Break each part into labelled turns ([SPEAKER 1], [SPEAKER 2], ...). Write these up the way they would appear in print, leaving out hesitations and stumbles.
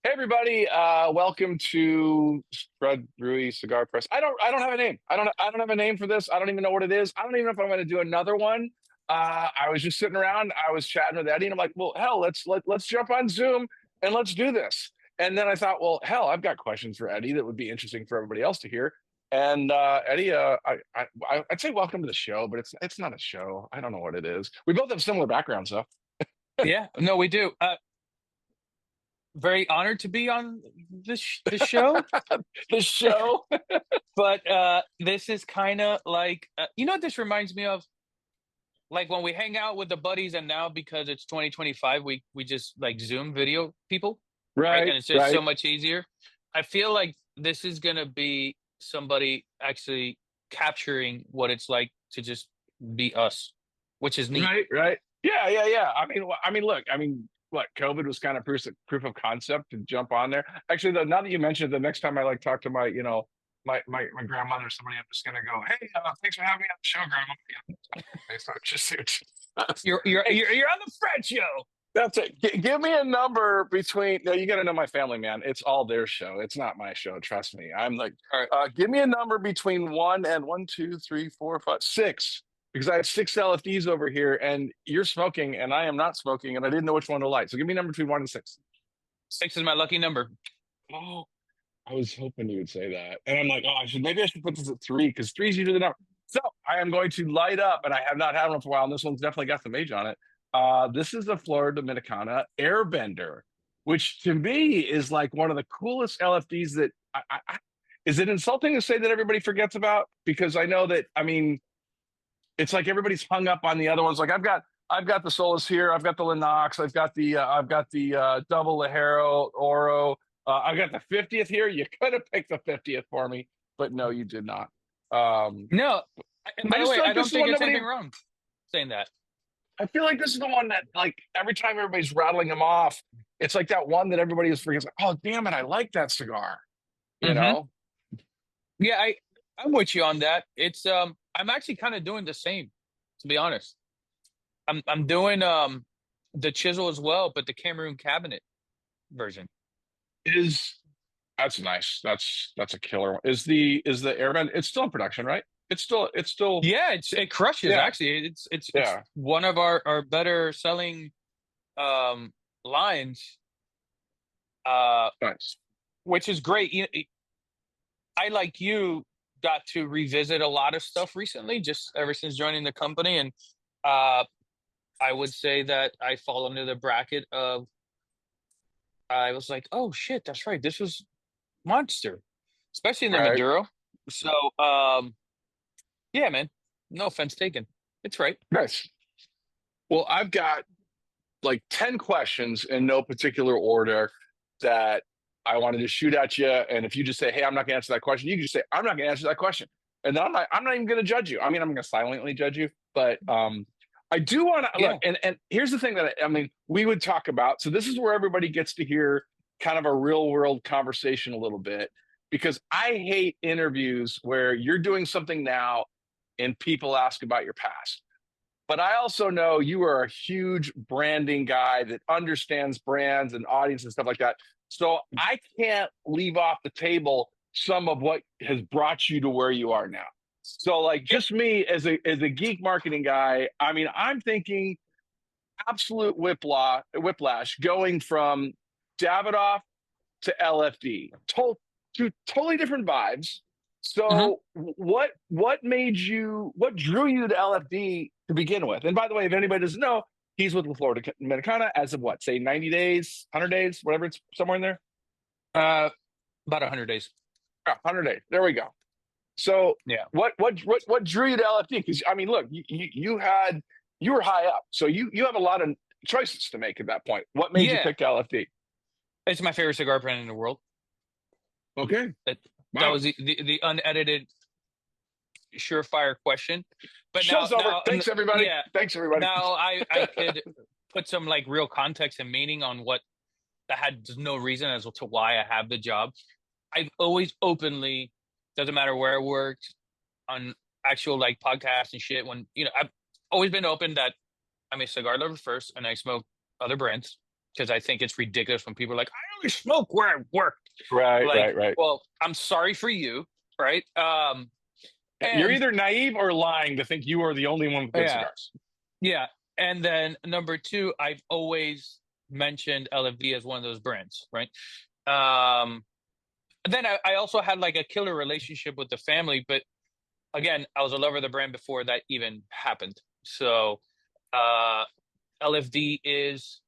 [SPEAKER 1] Hey everybody, welcome to Spread Rewey Cigar Press. I don't have a name. I don't have a name for this. I don't even know what it is. I don't even know if I'm going to do another one. I was just sitting around. I was chatting with Eddie, and I'm like, well, hell, let's jump on Zoom and let's do this. And then I thought, well, hell, I've got questions for Eddie that would be interesting for everybody else to hear. And Eddie, I'd say welcome to the show, but it's not a show. I don't know what it is. We both have similar backgrounds, though.
[SPEAKER 2] Yeah, no, we do. Very honored to be on this show,
[SPEAKER 1] The show.
[SPEAKER 2] but this is kind of like what this reminds me of, like when we hang out with the buddies, and now because it's 2025, we just like Zoom video people, right?
[SPEAKER 1] Right,
[SPEAKER 2] And it's just so
[SPEAKER 1] right.
[SPEAKER 2] much easier. I feel like this is gonna be somebody actually capturing what it's like to just be us, which is neat.
[SPEAKER 1] Right, right. Yeah, yeah, yeah. Look, what COVID was kind of proof of concept to jump on there. Actually, though, now that you mentioned it, the next time I like talk to my, my grandmother or somebody, I'm just gonna go, hey, thanks for having me on the show, grandma. It's not just
[SPEAKER 2] You're on the Fred show.
[SPEAKER 1] that's it. Give me a number between. No, you got to know my family, man. It's all their show. It's not my show. Trust me. I'm like,
[SPEAKER 2] All right.
[SPEAKER 1] give me a number between one, two, three, four, five, six, because I have six LFDs over here, and you're smoking, and I am not smoking, and I didn't know which one to light. So give me a number between one and six.
[SPEAKER 2] 6 is my lucky number.
[SPEAKER 1] Oh, I was hoping you would say that, and I'm like, oh, I should put this at three because three is usually the number. So I am going to light up, and I have not had one for a while, and this one's definitely got some age on it. This is the Flor Dominicana Airbender, which to me is like one of the coolest LFDs that is it insulting to say that everybody forgets about? Because I know that, it's like everybody's hung up on the other ones. Like I've got the Solus here, I've got the Lennox, I've got the double Lajero Oro, I've got the 50th here. You could have picked the 50th for me, but no, you did not. Um,
[SPEAKER 2] No, and
[SPEAKER 1] I
[SPEAKER 2] by the
[SPEAKER 1] just
[SPEAKER 2] way,
[SPEAKER 1] feel
[SPEAKER 2] I
[SPEAKER 1] like this
[SPEAKER 2] don't
[SPEAKER 1] is the
[SPEAKER 2] think
[SPEAKER 1] one
[SPEAKER 2] it's
[SPEAKER 1] nobody
[SPEAKER 2] anything wrong saying that.
[SPEAKER 1] I feel like this is the one that, like, every time everybody's rattling them off, it's like that one that everybody is forgets. Like, oh, damn it, I like that cigar. You
[SPEAKER 2] Hmm.
[SPEAKER 1] know?
[SPEAKER 2] Yeah, I'm with you on that. It's I'm actually kind of doing the same, to be honest. I'm doing the chisel as well, but the Cameroon cabinet version.
[SPEAKER 1] Is That's nice. That's a killer one. Is the Airband? It's still in production, right? It's still.
[SPEAKER 2] Yeah, it crushes
[SPEAKER 1] Yeah,
[SPEAKER 2] actually. It's
[SPEAKER 1] yeah.
[SPEAKER 2] one of our better selling um lines, uh,
[SPEAKER 1] Nice.
[SPEAKER 2] which is great. I, like you, got to revisit a lot of stuff recently, just ever since joining the company, and uh I would say that I fall under the bracket of, I was like, oh shit, that's right. This was monster, especially in the
[SPEAKER 1] Right.
[SPEAKER 2] Maduro. So, yeah, man, no offense taken. It's right.
[SPEAKER 1] Nice. Well, I've got like 10 questions in no particular order that I wanted to shoot at you. And if you just say, hey, I'm not going to answer that question, you can just say, I'm not going to answer that question. And then I'm not even going to judge you. I'm going to silently judge you. But I do want to look.
[SPEAKER 2] Yeah.
[SPEAKER 1] And here's the thing that we would talk about. So this is where everybody gets to hear kind of a real world conversation a little bit, because I hate interviews where you're doing something now and people ask about your past. But I also know you are a huge branding guy that understands brands and audience and stuff like that. So I can't leave off the table some of what has brought you to where you are now. So like
[SPEAKER 2] Yeah.
[SPEAKER 1] just me as a geek marketing guy, I'm thinking absolute whiplash going from Davidoff to LFD. Two totally different vibes.
[SPEAKER 2] Hmm.
[SPEAKER 1] So what drew you to LFD to begin with? And by the way, if anybody doesn't know, he's with Flor Dominicana as of what, say 90 days, 100 days, whatever, it's somewhere in there.
[SPEAKER 2] Uh, about 100 days.
[SPEAKER 1] Oh, 100 days. There we go. So
[SPEAKER 2] Yeah.
[SPEAKER 1] what drew you to LFD? Because look, you were high up, so you have a lot of choices to make at that point. What made you
[SPEAKER 2] Yeah.
[SPEAKER 1] pick LFD?
[SPEAKER 2] It's my favorite cigar brand in the world.
[SPEAKER 1] Okay.
[SPEAKER 2] That that
[SPEAKER 1] Wow.
[SPEAKER 2] was the unedited, surefire question. But
[SPEAKER 1] Show's over. Thanks everybody.
[SPEAKER 2] yeah,
[SPEAKER 1] Thanks everybody.
[SPEAKER 2] now I could put some like real context and meaning on what that had no reason as to why I have the job. I've always openly, doesn't matter where I worked, on actual like podcasts and shit. When I've always been open that I'm a cigar lover first, and I smoke other brands. because I think it's ridiculous when people are like, I only smoke where I work.
[SPEAKER 1] Right,
[SPEAKER 2] Like,
[SPEAKER 1] right, right.
[SPEAKER 2] well, I'm sorry for you, right?
[SPEAKER 1] You're
[SPEAKER 2] And
[SPEAKER 1] either naive or lying to think you are the only one with good
[SPEAKER 2] yeah,
[SPEAKER 1] cigars.
[SPEAKER 2] yeah. And then number two, I've always mentioned LFD as one of those brands, right? Um, then I also had like a killer relationship with the family, but again, I was a lover of the brand before that even happened. So, uh, LFD is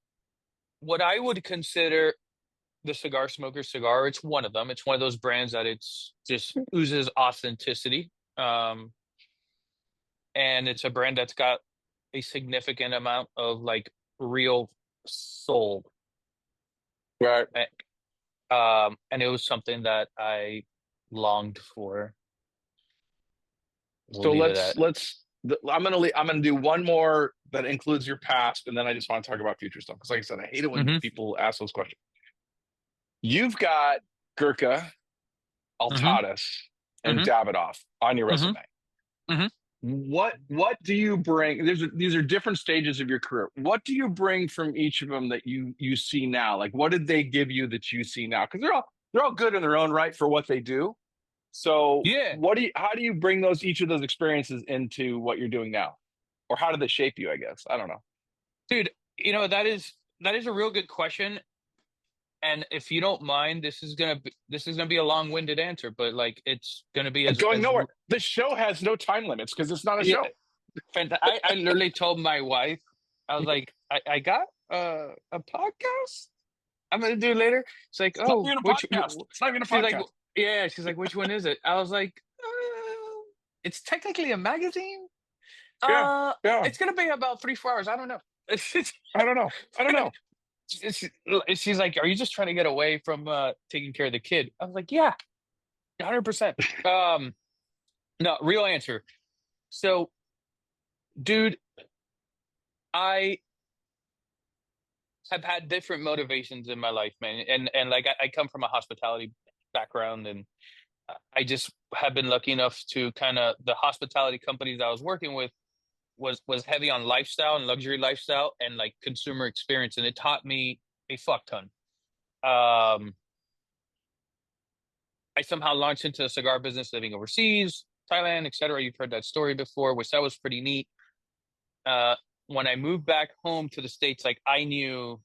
[SPEAKER 2] what I would consider the cigar smoker's cigar. It's one of them. It's one of those brands that it's just oozes authenticity. Um, and it's a brand that's got a significant amount of like real soul.
[SPEAKER 1] Right.
[SPEAKER 2] And it was something that I longed for. We'll
[SPEAKER 1] So
[SPEAKER 2] leave it at.
[SPEAKER 1] I'm gonna do one more that includes your past, and then I just want to talk about future stuff. Because like I said, I hate it when
[SPEAKER 2] Hmm.
[SPEAKER 1] people ask those questions. You've got Gurkha,
[SPEAKER 2] Hmm.
[SPEAKER 1] Altadas, and
[SPEAKER 2] Hmm.
[SPEAKER 1] Davidoff on your
[SPEAKER 2] Hmm.
[SPEAKER 1] resume.
[SPEAKER 2] Hmm.
[SPEAKER 1] What do you bring? These are different stages of your career. What do you bring from each of them that you see now? Like what did they give you that you see now? Because they're all good in their own right for what they do. So
[SPEAKER 2] Yeah,
[SPEAKER 1] how do you bring those each of those experiences into what you're doing now? Or how did they shape you, I guess? I don't know.
[SPEAKER 2] dude. That is a real good question. And if you don't mind, this is gonna be a long-winded answer, but like it's gonna be
[SPEAKER 1] Going
[SPEAKER 2] as
[SPEAKER 1] nowhere. This show has no time limits because it's not a
[SPEAKER 2] yeah.
[SPEAKER 1] show.
[SPEAKER 2] I literally told my wife, I was like, I got a podcast I'm gonna do later. She's like,
[SPEAKER 1] It's not
[SPEAKER 2] oh,
[SPEAKER 1] even a podcast. It's not even a
[SPEAKER 2] she's like,
[SPEAKER 1] podcast.
[SPEAKER 2] yeah, she's like, which one is it? I was like, it's technically a magazine.
[SPEAKER 1] Yeah.
[SPEAKER 2] Uh,
[SPEAKER 1] Yeah.
[SPEAKER 2] it's gonna be about 3 4 hours. I don't know.
[SPEAKER 1] I don't know. I don't know.
[SPEAKER 2] She's like, are you just trying to get away from taking care of the kid? I was like, yeah, 100%. No, real answer. So, dude, I have had different motivations in my life, man, and like I come from a hospitality background, and I just have been lucky enough to kind of the hospitality companies I was working with was heavy on lifestyle and luxury lifestyle and like consumer experience, and it taught me a fuck ton. Um, I somehow launched into the cigar business living overseas, Thailand, etc. You've heard that story before, which that was pretty neat. Uh, when I moved back home to the States, like I knew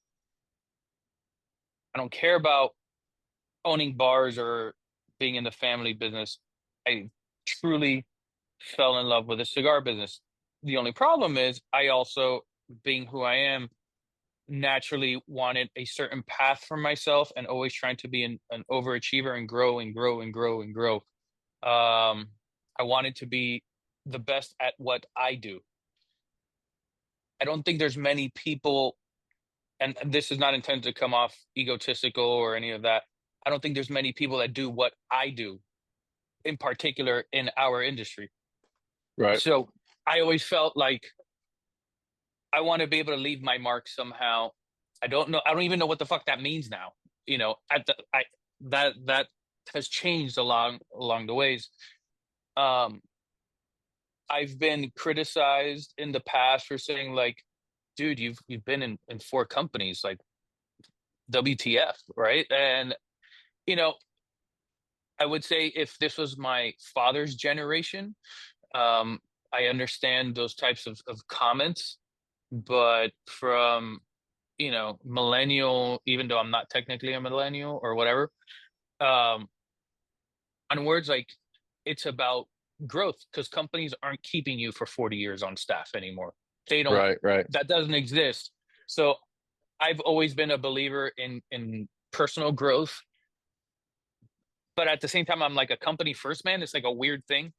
[SPEAKER 2] I don't care about owning bars or being in the family business. I truly fell in love with the cigar business. The only problem is I also, being who I am, naturally wanted a certain path for myself and always trying to be an overachiever and grow and grow and grow and grow. I wanted to be the best at what I do. I don't think there's many people, and this is not intended to come off egotistical or any of that. I don't think there's many people that do what I do, in particular in our industry.
[SPEAKER 1] Right.
[SPEAKER 2] So I always felt like I want to be able to leave my mark somehow. I don't know. I don't even know what the fuck that means now. At the I that has changed along the ways. Um, I've been criticized in the past for saying like, dude, you've been in four companies, like WTF, right? And you know, I would say if this was my father's generation, um, I understand those types of comments, but from millennial, even though I'm not technically a millennial or whatever, um, on words like it's about growth because companies aren't keeping you for 40 years on staff anymore. They don't,
[SPEAKER 1] Right. Right.
[SPEAKER 2] that doesn't exist. So I've always been a believer in personal growth, but at the same time, I'm like a company first man. It's like a weird thing.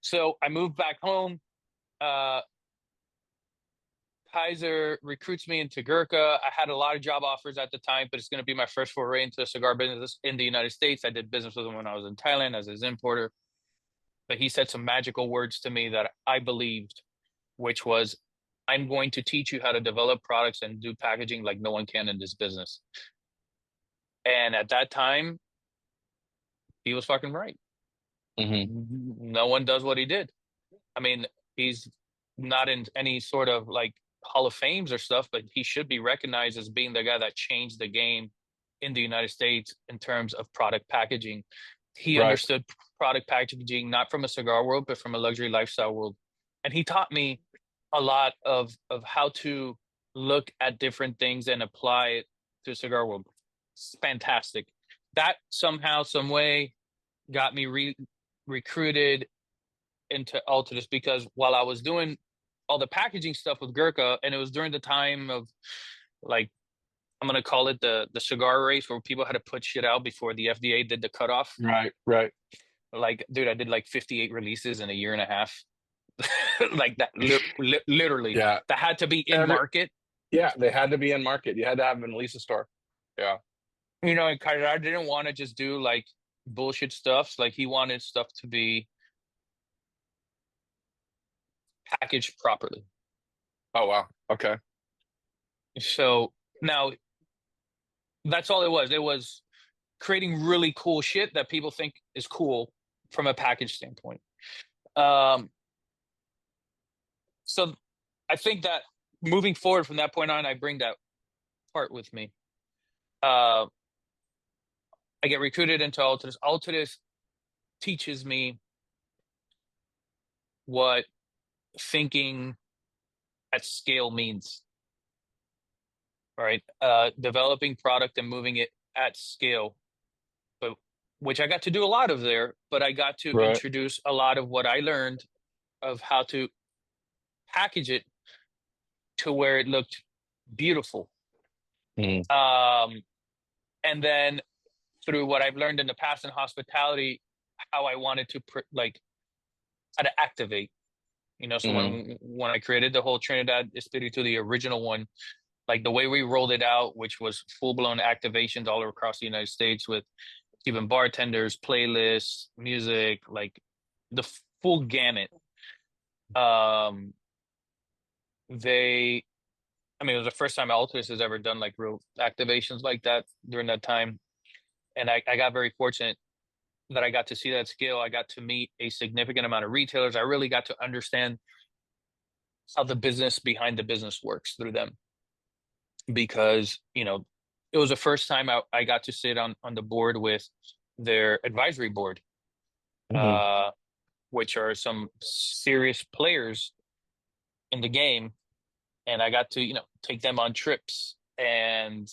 [SPEAKER 2] So I moved back home. Uh, Kaiser recruits me into Gurkha. I had a lot of job offers at the time, but it's going to be my first foray into the cigar business in the United States. I did business with him when I was in Thailand as his importer, but he said some magical words to me that I believed, which was, I'm going to teach you how to develop products and do packaging like no one can in this business. And at that time, he was fucking right.
[SPEAKER 1] Hmm.
[SPEAKER 2] No one does what he did. I mean, he's not in any sort of like Hall of Fames or stuff, but he should be recognized as being the guy that changed the game in the United States in terms of product packaging. He
[SPEAKER 1] Right.
[SPEAKER 2] understood product packaging not from a cigar world, but from a luxury lifestyle world, and he taught me a lot of how to look at different things and apply it to the cigar world. It's fantastic. That somehow, some way, got me recruited into Altadis because while I was doing all the packaging stuff with Gurkha, and it was during the time of like I'm gonna call it the cigar race where people had to put shit out before the FDA did the cutoff.
[SPEAKER 1] Right. Right.
[SPEAKER 2] Like, dude, I did like 58 releases in a year and a half, like that, literally.
[SPEAKER 1] Yeah.
[SPEAKER 2] That had to be in
[SPEAKER 1] Every,
[SPEAKER 2] market.
[SPEAKER 1] yeah, they had to be in market. You had to have them in at least a store. Yeah.
[SPEAKER 2] You know, and I didn't want to just do like bullshit stuff. Like he wanted stuff to be packaged properly.
[SPEAKER 1] Oh wow. Okay.
[SPEAKER 2] So now that's all it was. It was creating really cool shit that people think is cool from a package standpoint. Um, so I think that moving forward from that point on, I bring that part with me. Uh, I get recruited into Altadis. Altadis teaches me what thinking at scale means, right? Developing product and moving it at scale, but which I got to do a lot of there, but I got to
[SPEAKER 1] Right.
[SPEAKER 2] introduce a lot of what I learned of how to package it to where it looked beautiful.
[SPEAKER 1] Mm.
[SPEAKER 2] Um, and then through what I've learned in the past in hospitality, how I wanted to like how to activate. You know, so
[SPEAKER 1] Mm.
[SPEAKER 2] when I created the whole Trinidad Espiritu, the original one, like the way we rolled it out, which was full blown activations all across the United States with even bartenders, playlists, music, like the full gamut. Um, they, I mean, it was the first time Altus has ever done like real activations like that during that time, and I got very fortunate that I got to see that scale. I got to meet a significant amount of retailers. I really got to understand how the business behind the business works through them because it was the first time I got to sit on the board with their advisory board,
[SPEAKER 1] Mm.
[SPEAKER 2] uh, which are some serious players in the game, and I got to take them on trips and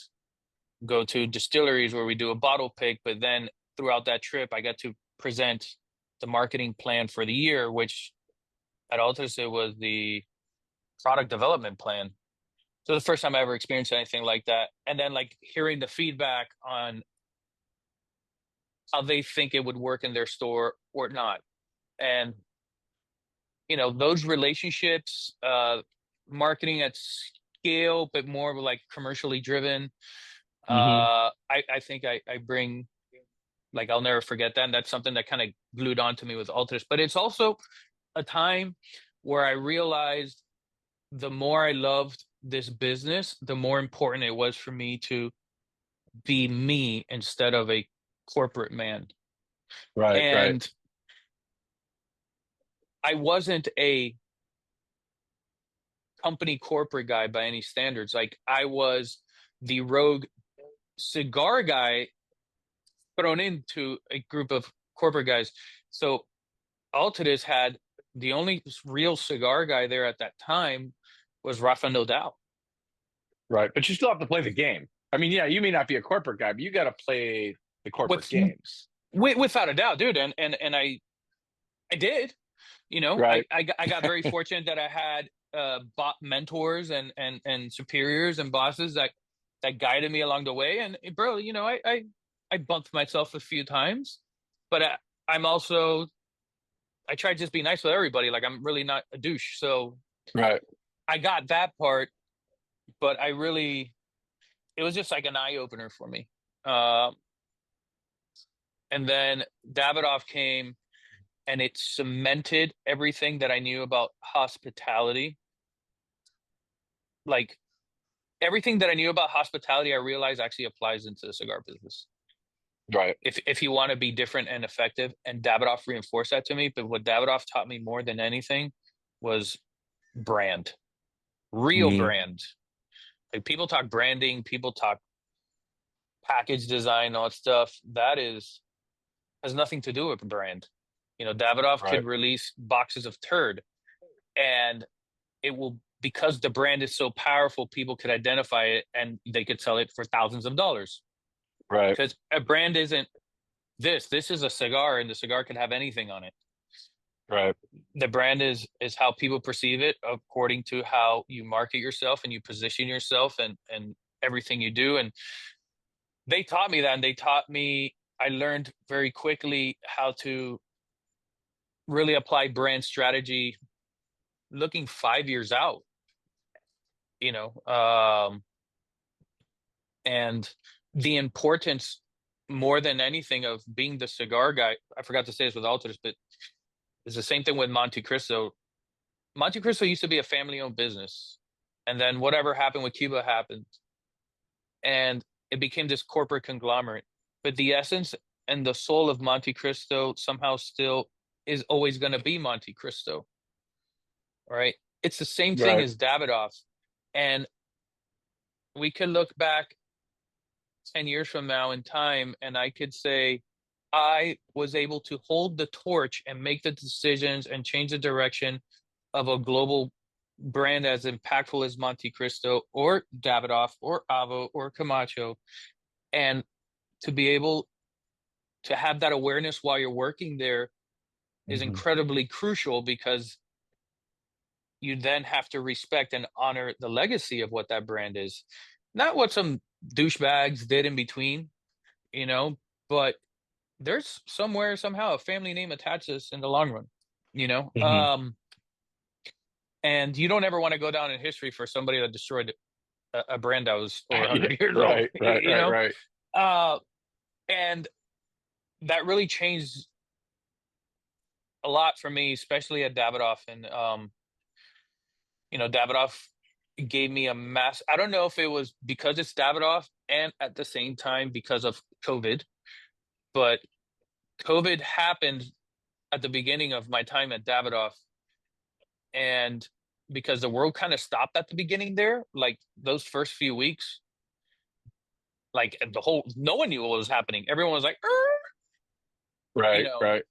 [SPEAKER 2] go to distilleries where we do a bottle pick. But then throughout that trip, I got to present the marketing plan for the year, which at Altus it was the product development plan. So the first time I ever experienced anything like that. And then like hearing the feedback on how they think it would work in their store or not. And those relationships, marketing at scale, but more like commercially driven.
[SPEAKER 1] Hmm.
[SPEAKER 2] I think I bring, like, I'll never forget that. And that's something that kind of glued onto me with Altus. But it's also a time where I realized the more I loved this business, the more important it was for me to be me instead of a corporate man.
[SPEAKER 1] Right. Right.
[SPEAKER 2] And I wasn't a company corporate guy by any standards. Like I was the rogue cigar guy thrown into a group of corporate guys. So Altadis had the only real cigar guy there at that time was Rafa Nodal.
[SPEAKER 1] Right. But you still have to play the game. I mean, yeah, you may not be a corporate guy, but you got to play the corporate
[SPEAKER 2] With,
[SPEAKER 1] games.
[SPEAKER 2] without a doubt, dude. And I did.
[SPEAKER 1] Right.
[SPEAKER 2] I got very fortunate that I had mentors and superiors and bosses that guided me along the way. And bro, I bumped myself a few times, but I'm also I try to just be nice with everybody. Like I'm really not a douche, so
[SPEAKER 1] Right.
[SPEAKER 2] I got that part. But it was just like an eye opener for me. Uh, and then Davidoff came, and it cemented everything that I knew about hospitality. Like everything that I knew about hospitality, I realized actually applies into the cigar business.
[SPEAKER 1] Right.
[SPEAKER 2] If you want to be different and effective, and Davidoff reinforced that to me. But what Davidoff taught me more than anything was brand. real
[SPEAKER 1] Hmm.
[SPEAKER 2] brand. Like people talk branding, people talk package design, all that stuff. That is has nothing to do with brand. Davidoff
[SPEAKER 1] Right.
[SPEAKER 2] could release boxes of turd, and it will, because the brand is so powerful, people could identify it and they could sell it for thousands of dollars.
[SPEAKER 1] Right.
[SPEAKER 2] Because a brand isn't this. This is a cigar, and the cigar can have anything on it.
[SPEAKER 1] Right.
[SPEAKER 2] The brand is how people perceive it according to how you market yourself and you position yourself and everything you do. And they taught me that, and they taught me, I learned very quickly how to really apply brand strategy looking 5 years out, you know, and the importance more than anything of being the cigar guy. I forgot to say this with Alters, but it's the same thing with Monte Cristo. Monte Cristo used to be a family owned business. And then whatever happened with Cuba happened. And it became this corporate conglomerate. But the essence and the soul of Monte Cristo somehow still is always going to be Monte Cristo. Right. It's the same thing
[SPEAKER 1] Right.
[SPEAKER 2] as Davidoff. And we could look back 10 years from now in time, and I could say, I was able to hold the torch and make the decisions and change the direction of a global brand as impactful as Monte Cristo or Davidoff or Avo or Camacho. And to be able to have that awareness while you're working there is
[SPEAKER 1] Hmm.
[SPEAKER 2] incredibly crucial, because you then have to respect and honor the legacy of what that brand is. Not what some douchebags did in between, you know, but there's somewhere, somehow, a family name attaches in the long run, you know?
[SPEAKER 1] Hmm.
[SPEAKER 2] And you don't ever want to go down in history for somebody that destroyed a brand that was over
[SPEAKER 1] Yeah.
[SPEAKER 2] 100 years old,
[SPEAKER 1] Right. Right.
[SPEAKER 2] you
[SPEAKER 1] Right.
[SPEAKER 2] know?
[SPEAKER 1] Right.
[SPEAKER 2] Uh, and that really changed a lot for me, especially at Davidoff. And, Davidoff gave me a mass. I don't know if it was because it's Davidoff and at the same time because of COVID, but COVID happened at the beginning of my time at Davidoff. And because the world kind of stopped at the beginning there, like those first few weeks, like no one knew what was happening. Everyone was like, "Er," you
[SPEAKER 1] Right.
[SPEAKER 2] know,
[SPEAKER 1] Right.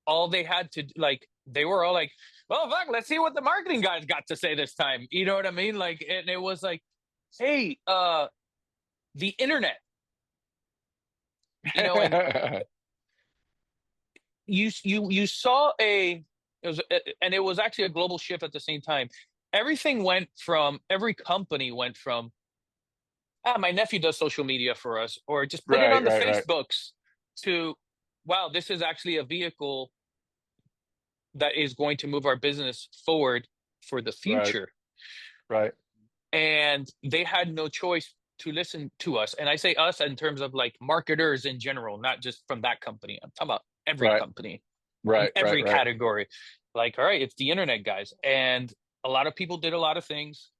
[SPEAKER 2] all they had to, like, they were all like, well, fuck, let's see what the marketing guys got to say this time. You know what I mean? Like, and it was like, hey, the internet, and you saw and it was actually a global shift at the same time. Every company went from, my nephew does social media for us, or just put it
[SPEAKER 1] Right.
[SPEAKER 2] on the
[SPEAKER 1] Right. Right.
[SPEAKER 2] Facebooks, to, wow, this is actually a vehicle that is going to move our business forward for the
[SPEAKER 1] Right.
[SPEAKER 2] future.
[SPEAKER 1] Right.
[SPEAKER 2] And they had no choice to listen to us. And I say us in terms of like marketers in general, not just from that company. I'm talking about every
[SPEAKER 1] Right.
[SPEAKER 2] company in
[SPEAKER 1] Right. Right.
[SPEAKER 2] every
[SPEAKER 1] Right.
[SPEAKER 2] category. Like, all right, it's the internet guys. And a lot of people did a lot of things.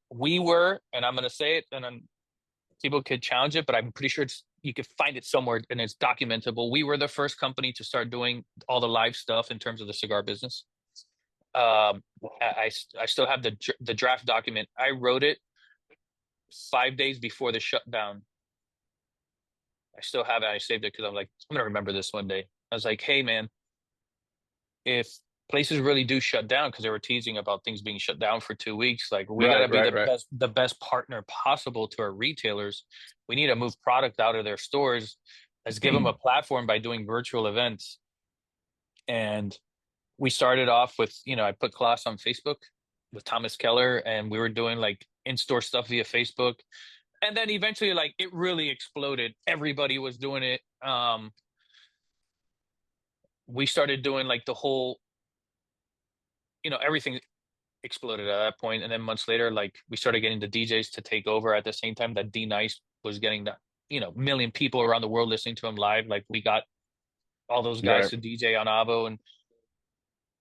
[SPEAKER 2] We were, and I'm going to say it, and people could challenge it, but I'm pretty sure you could find it somewhere and it's documentable. We were the first company to start doing all the live stuff in terms of the cigar business. I still have the draft document. I wrote it 5 days before the shutdown. I still have it. I saved it because I'm like, I'm gonna remember this one day. I was like, hey man, if places really do shut down, because they were teasing about things being shut down for 2 weeks, like we gotta
[SPEAKER 1] Right.
[SPEAKER 2] be
[SPEAKER 1] Right. Right.
[SPEAKER 2] the best partner possible to our retailers. We need to move product out of their stores. Let's give them a platform by doing virtual events. And we started off with, I put class on Facebook with Thomas Keller, and we were doing like in-store stuff via Facebook. And then eventually, like, it really exploded. Everybody was doing it. We started doing like the whole, everything exploded at that point. And then months later, like, we started getting the DJs to take over at the same time that D Nice was getting the, million people around the world listening to him live. Like, we got all those guys
[SPEAKER 1] Right.
[SPEAKER 2] to DJ on Avo. And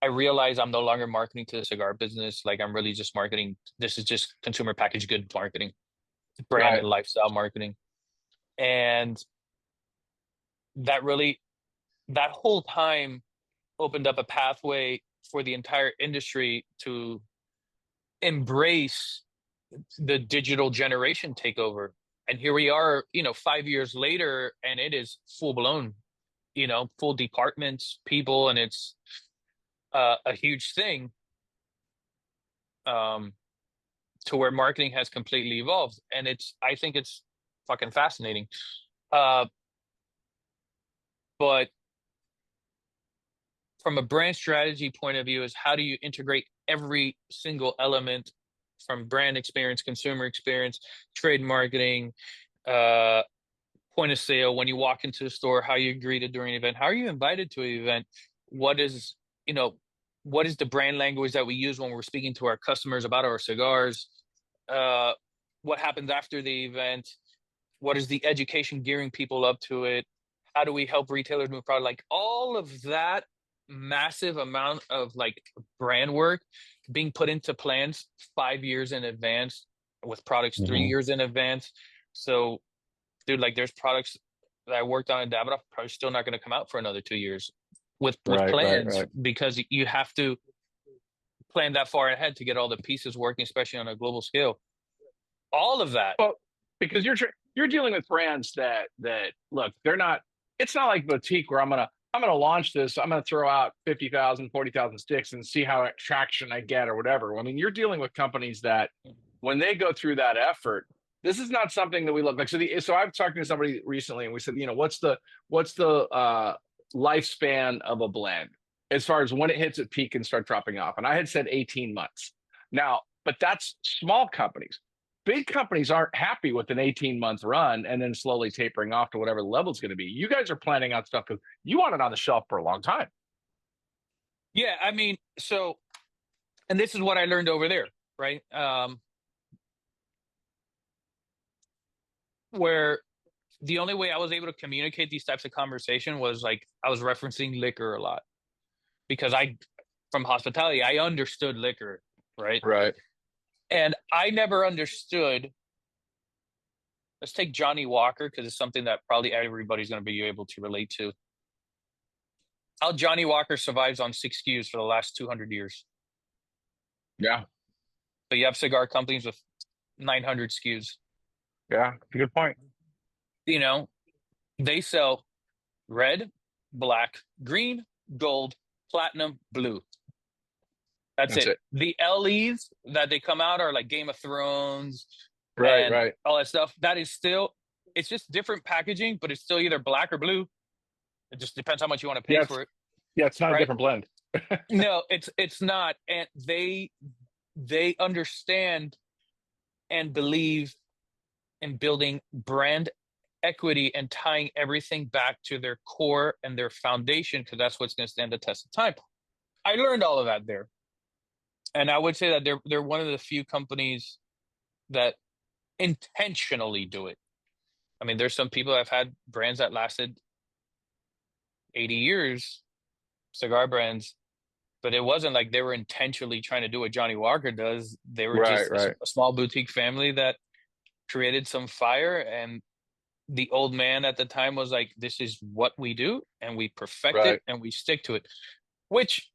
[SPEAKER 2] I realize I'm no longer marketing to the cigar business. Like, I'm really just marketing. This is just consumer packaged good marketing, brand
[SPEAKER 1] Right.
[SPEAKER 2] and lifestyle marketing. And that really, that whole time opened up a pathway for the entire industry to embrace the digital generation takeover. And here we are, 5 years later, and it is full blown, full departments, people, and it's a huge thing, um, to where marketing has completely evolved. And I think it's fucking fascinating. Uh, but from a brand strategy point of view, is how do you integrate every single element from brand experience, consumer experience, trade marketing, uh, point of sale, when you walk into the store, how you greeted during an event, how are you invited to an event, what is, you know, what is the brand language that we use when we're speaking to our customers about our cigars, uh, what happens after the event, what is the education gearing people up to it, how do we help retailers move product, like all of that massive amount of like brand work being put into plans 5 years in advance with products three
[SPEAKER 1] Hmm.
[SPEAKER 2] years in advance. So dude, like there's products that I worked on in Davidoff probably still not going to come out for another 2 years with
[SPEAKER 1] Right, right,
[SPEAKER 2] plans,
[SPEAKER 1] right.
[SPEAKER 2] because you have to plan that far ahead to get all the pieces working, especially on a global scale. All of that.
[SPEAKER 1] Well, because you're dealing with brands that look, they're not. It's not like boutique where I'm gonna launch this. I'm gonna throw out 50,000, 40,000 sticks and see how traction I get or whatever. I mean, you're dealing with companies that when they go through that effort, this is not something that we look like. So I've talked to somebody recently and we said, what's the lifespan of a blend as far as when it hits its peak and start dropping off? And I had said 18 months. Now, but that's small companies. Big companies aren't happy with an 18-month run and then slowly tapering off to whatever the level is going to be. You guys are planning out stuff because you want it on the shelf for a long time.
[SPEAKER 2] Yeah, I mean, so, and this is what I learned over there, right? Where the only way I was able to communicate these types of conversation was like I was referencing liquor a lot, because from hospitality, I understood liquor, right?
[SPEAKER 1] Right.
[SPEAKER 2] And I never understood. Let's take Johnny Walker, because it's something that probably everybody's going to be able to relate to. How Johnny Walker survives on 6 SKUs for the last 200 years.
[SPEAKER 1] Yeah.
[SPEAKER 2] But you have cigar companies with 900 SKUs.
[SPEAKER 1] Yeah. Good point.
[SPEAKER 2] You know, they sell red, black, green, gold, platinum, blue. That's
[SPEAKER 1] That's
[SPEAKER 2] it.
[SPEAKER 1] it.
[SPEAKER 2] The LEs that they come out are like Game of Thrones
[SPEAKER 1] Right.
[SPEAKER 2] and
[SPEAKER 1] Right.
[SPEAKER 2] all that stuff. That is still, it's just different packaging, but it's still either black or blue. It just depends how much you want to pay
[SPEAKER 1] Yeah.
[SPEAKER 2] for it,
[SPEAKER 1] Yeah. It's not a
[SPEAKER 2] right?
[SPEAKER 1] different blend.
[SPEAKER 2] No, it's not. And they understand and believe in building brand equity and tying everything back to their core and their foundation, because that's what's going to stand the test of time. I learned all of that there. And I would say that they're one of the few companies that intentionally do it. I mean, there's some people that have had brands that lasted 80 years, cigar brands, but it wasn't like they were intentionally trying to do what Johnny Walker does. They were
[SPEAKER 1] Right.
[SPEAKER 2] just
[SPEAKER 1] Right.
[SPEAKER 2] a small boutique family that created some fire, and the old man at the time was like, this is what we do, and we perfect it
[SPEAKER 1] Right.
[SPEAKER 2] and we stick to it, which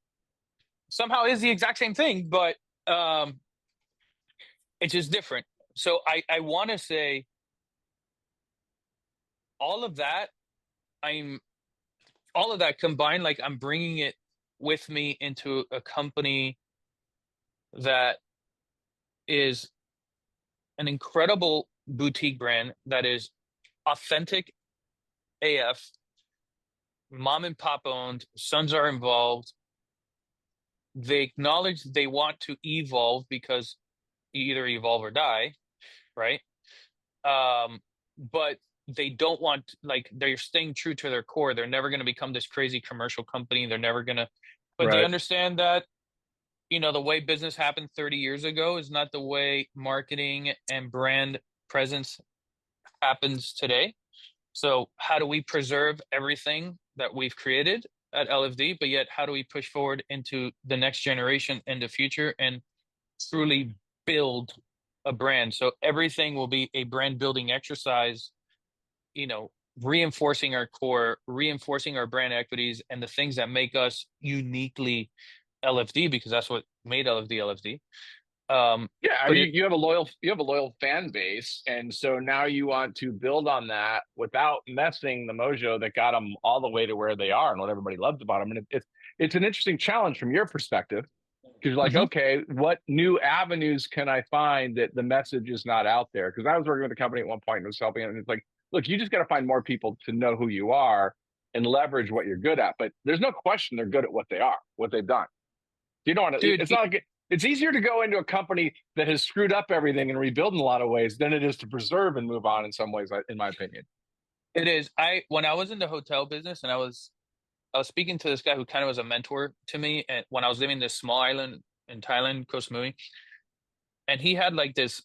[SPEAKER 2] somehow is the exact same thing, but um, it's just different. So I want to say all of that, I'm all of that combined, like I'm bringing it with me into a company that is an incredible boutique brand that is authentic AF, mom and pop owned, sons are involved. They acknowledge they want to evolve, because you either evolve or die, right? But they don't want, like, they're staying true to their core. They're never going to become this crazy commercial company. They're never going to, but they
[SPEAKER 1] Right.
[SPEAKER 2] understand that, the way business happened 30 years ago is not the way marketing and brand presence happens today. So, how do we preserve everything that we've created at LFD, but yet how do we push forward into the next generation and the future and truly build a brand? So, everything will be a brand building exercise, reinforcing our core, reinforcing our brand equities and the things that make us uniquely LFD, because that's what made LFD LFD.
[SPEAKER 1] Yeah, I
[SPEAKER 2] But
[SPEAKER 1] mean,
[SPEAKER 2] it
[SPEAKER 1] you have a loyal fan base, and so now you want to build on that without messing the mojo that got them all the way to where they are and what everybody loved about them. And it's an interesting challenge from your perspective because you're like,
[SPEAKER 2] Mhm.
[SPEAKER 1] okay, what new avenues can I find that the message is not out there? Because I was working with a company at one point and was helping, and it's like, look, you just got to find more people to know who you are and leverage what you're good at. But there's no question they're good at what they are, what they've done. You don't want to.
[SPEAKER 2] Dude,
[SPEAKER 1] It's not like it's easier to go into a company that has screwed up everything and rebuild in a lot of ways than it is to preserve and move on in some ways, in my opinion.
[SPEAKER 2] it is. When I was in the hotel business and I was speaking to this guy who kind of was a mentor to me, and when I was living in this small island in Thailand, Koh Samui, and he had like this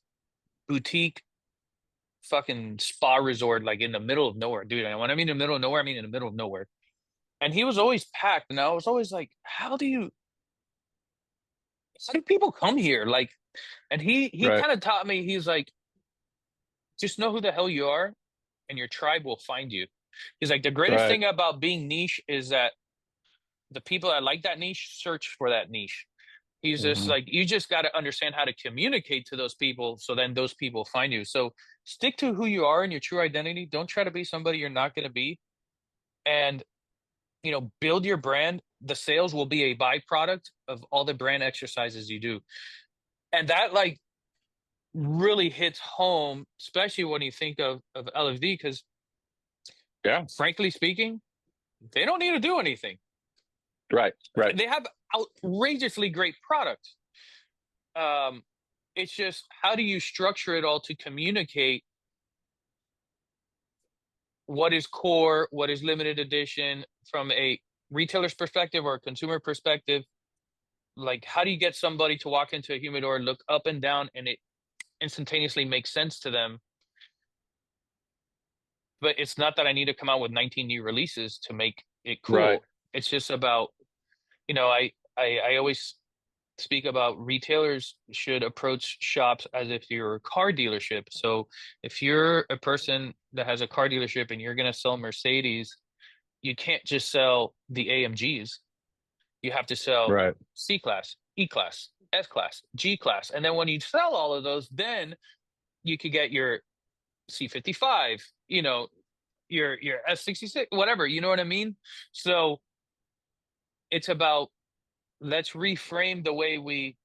[SPEAKER 2] boutique fucking spa resort like in the middle of nowhere, dude. And when I mean in the middle of nowhere, I mean in the middle of nowhere. And he was always packed, and I was always like, how do people come here? Like, and he
[SPEAKER 1] Right.
[SPEAKER 2] kind of taught me. He's like, just know who the hell you are, and your tribe will find you. He's like, the greatest
[SPEAKER 1] Right.
[SPEAKER 2] thing about being niche is that the people that like that niche search for that niche. He's just
[SPEAKER 1] Hmm.
[SPEAKER 2] like, you just got to understand how to communicate to those people so then those people find you. So stick to who you are and your true identity. Don't try to be somebody you're not going to be. And, build your brand. The sales will be a byproduct of all the brand exercises you do. And that like really hits home, especially when you think of LFD, because
[SPEAKER 1] Yeah.
[SPEAKER 2] frankly speaking, they don't need to do anything.
[SPEAKER 1] Right. Right.
[SPEAKER 2] They have outrageously great products. Um, it's just how do you structure it all to communicate what is core, what is limited edition from a retailer's perspective or a consumer perspective? Like, how do you get somebody to walk into a humidor, look up and down, and it instantaneously makes sense to them? But it's not that I need to come out with 19 new releases to make it
[SPEAKER 1] Right.
[SPEAKER 2] cool. It's just about, I always speak about retailers should approach shops as if you're a car dealership. So if you're a person that has a car dealership and you're going to sell Mercedes, you can't just sell the AMGs. You have to sell
[SPEAKER 1] Right.
[SPEAKER 2] C class, E class, S class, G class. And then when you sell all of those, then you could get your C55, your S66, whatever, you know what I mean? So it's about let's reframe the way we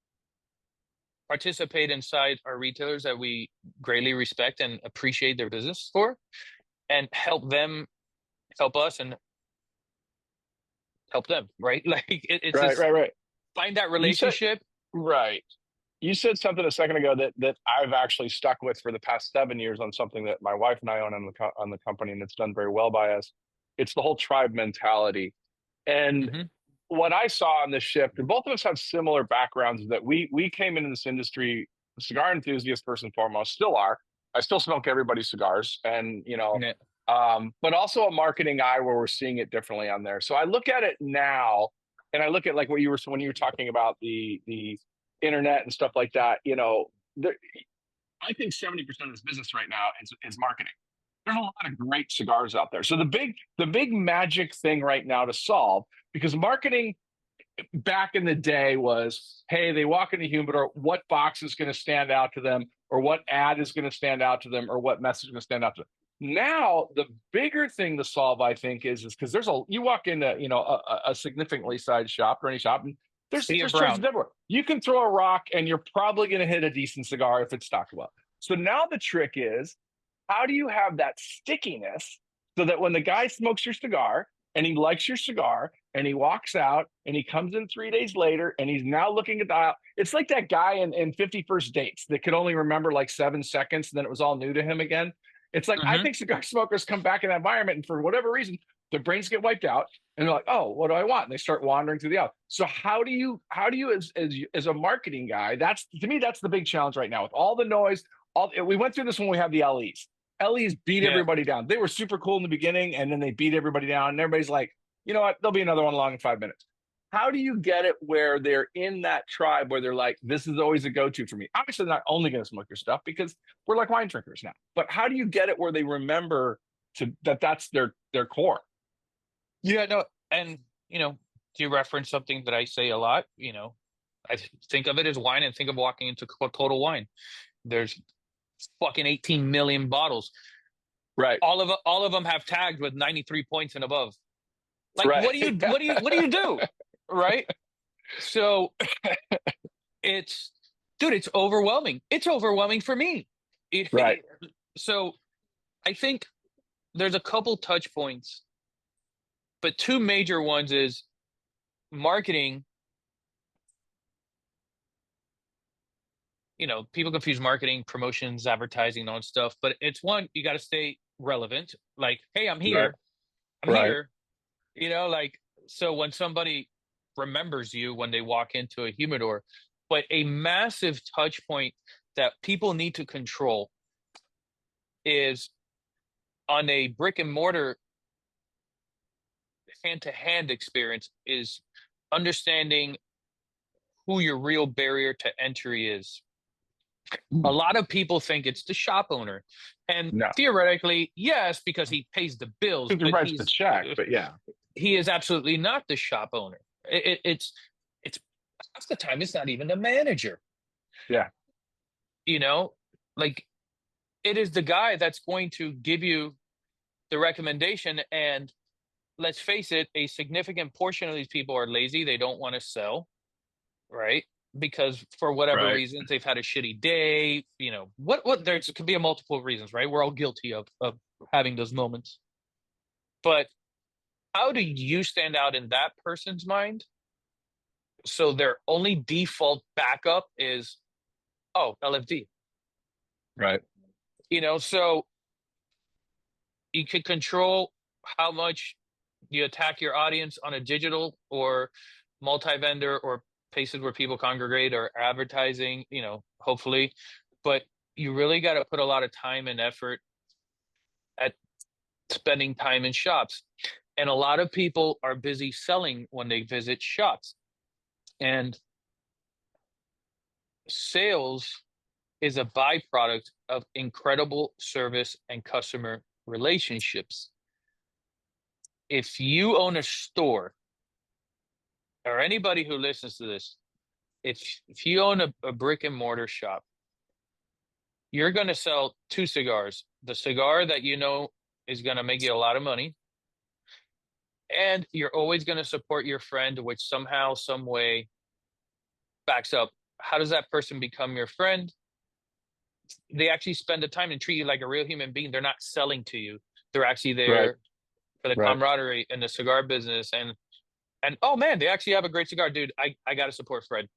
[SPEAKER 2] participate inside our retailers that we greatly respect and appreciate their business for and help them help us and help them, right? Like it's
[SPEAKER 1] Right.
[SPEAKER 2] just
[SPEAKER 1] Right. Right.
[SPEAKER 2] find that
[SPEAKER 1] You said
[SPEAKER 2] relationship.
[SPEAKER 1] right. You said something a second ago that I've actually stuck with for the past 7 years on something that my wife and I own on the company, and it's done very well by us. It's the whole tribe mentality. And
[SPEAKER 2] Hmm.
[SPEAKER 1] what I saw on this shift, and both of us have similar backgrounds, is that we came into this industry, cigar enthusiasts first and foremost, still are. I still smoke everybody's cigars, and
[SPEAKER 2] Yeah.
[SPEAKER 1] but also a marketing eye where we're seeing it differently on there. So I look at it now, and I look at like what you were when you were talking about the internet and stuff like that. I think 70% of this business right now is marketing. There's a lot of great cigars out there. So the big magic thing right now to solve, because marketing back in the day was, hey, they walk into humidor, what box is going to stand out to them, or what ad is going to stand out to them, or what message is going to stand out to them. Now, the bigger thing to solve, I think, is because you walk into a significantly sized shop or any shop, and
[SPEAKER 2] Sea of
[SPEAKER 1] there's choices
[SPEAKER 2] Brown.
[SPEAKER 1] everywhere. You can throw a rock, and you're probably going to hit a decent cigar if it's stocked well. So now the trick is, how do you have that stickiness so that when the guy smokes your cigar and he likes your cigar and he walks out and he comes in 3 days later and he's now looking at the aisle. It's like that guy in 50 First Dates that could only remember like 7 seconds and then it was all new to him again. It's like, I
[SPEAKER 2] Hmm.
[SPEAKER 1] think cigar smokers come back in that environment and for whatever reason, their brains get wiped out and they're like, oh, what do I want? And they start wandering through the aisle. So how do you as a marketing guy, that's to me, that's the big challenge right now with all the noise. We went through this when we had the LEs. LEs beat
[SPEAKER 2] Yeah.
[SPEAKER 1] everybody down. They were super cool in the beginning, and then they beat everybody down. And everybody's like, you know what? There'll be another one along in 5 minutes. How do you get it where they're in that tribe where they're like, this is always a go to for me? Obviously, they're not only going to smoke your stuff because we're like wine drinkers now. But how do you get it where they remember that's their core?
[SPEAKER 2] Yeah, no, and you reference something that I say a lot, I think of it as wine and think of walking into Total Wine. There's fucking 18 million bottles.
[SPEAKER 1] Right.
[SPEAKER 2] All of them have tagged with 93 points and above. Like,
[SPEAKER 1] Right.
[SPEAKER 2] what do you do? Right? So it's, dude, it's overwhelming. It's overwhelming for me.
[SPEAKER 1] Right.
[SPEAKER 2] So I think there's a couple touch points, but two major ones is marketing. People confuse marketing, promotions, advertising, on stuff, but it's one, you got to stay relevant. Like, hey, I'm
[SPEAKER 1] Right.
[SPEAKER 2] here. I'm
[SPEAKER 1] Right.
[SPEAKER 2] here. Like, so when somebody remembers you when they walk into a humidor, but a massive touch point that people need to control is on a brick and mortar hand to hand experience is understanding who your real barrier to entry is. A lot of people think it's the shop owner. And
[SPEAKER 1] No.
[SPEAKER 2] theoretically, yes, because he pays the bills,
[SPEAKER 1] Who
[SPEAKER 2] but
[SPEAKER 1] writes the check? But yeah.
[SPEAKER 2] he is absolutely not the shop owner. It's half the time it's not even the manager.
[SPEAKER 1] Yeah.
[SPEAKER 2] You know, like it is the guy that's going to give you the recommendation. And let's face it, a significant portion of these people are lazy. They don't want to sell, right? Because for whatever
[SPEAKER 1] Right.
[SPEAKER 2] reasons they've had a shitty day. What there could be a multiple reasons, right? We're all guilty of having those moments. But how do you stand out in that person's mind? So their only default backup is, oh, LFD.
[SPEAKER 1] Right.
[SPEAKER 2] So you could control how much you attack your audience on a digital or multi-vendor or places where people congregate or advertising, hopefully. But you really got to put a lot of time and effort at spending time in shops. And a lot of people are busy selling when they visit shops. And sales is a byproduct of incredible service and customer relationships. If you own a store, or anybody who listens to this, if you own a brick and mortar shop, you're going to sell two cigars. The cigar that is going to make you a lot of money, and you're always going to support your friend, which somehow, some way backs up. How does that person become your friend? They actually spend the time and treat you like a real human being. They're not selling to you. They're actually
[SPEAKER 1] Right.
[SPEAKER 2] there for the
[SPEAKER 1] Right.
[SPEAKER 2] camaraderie in the cigar business. And oh man, they actually have a great cigar, dude. I got to support Fred.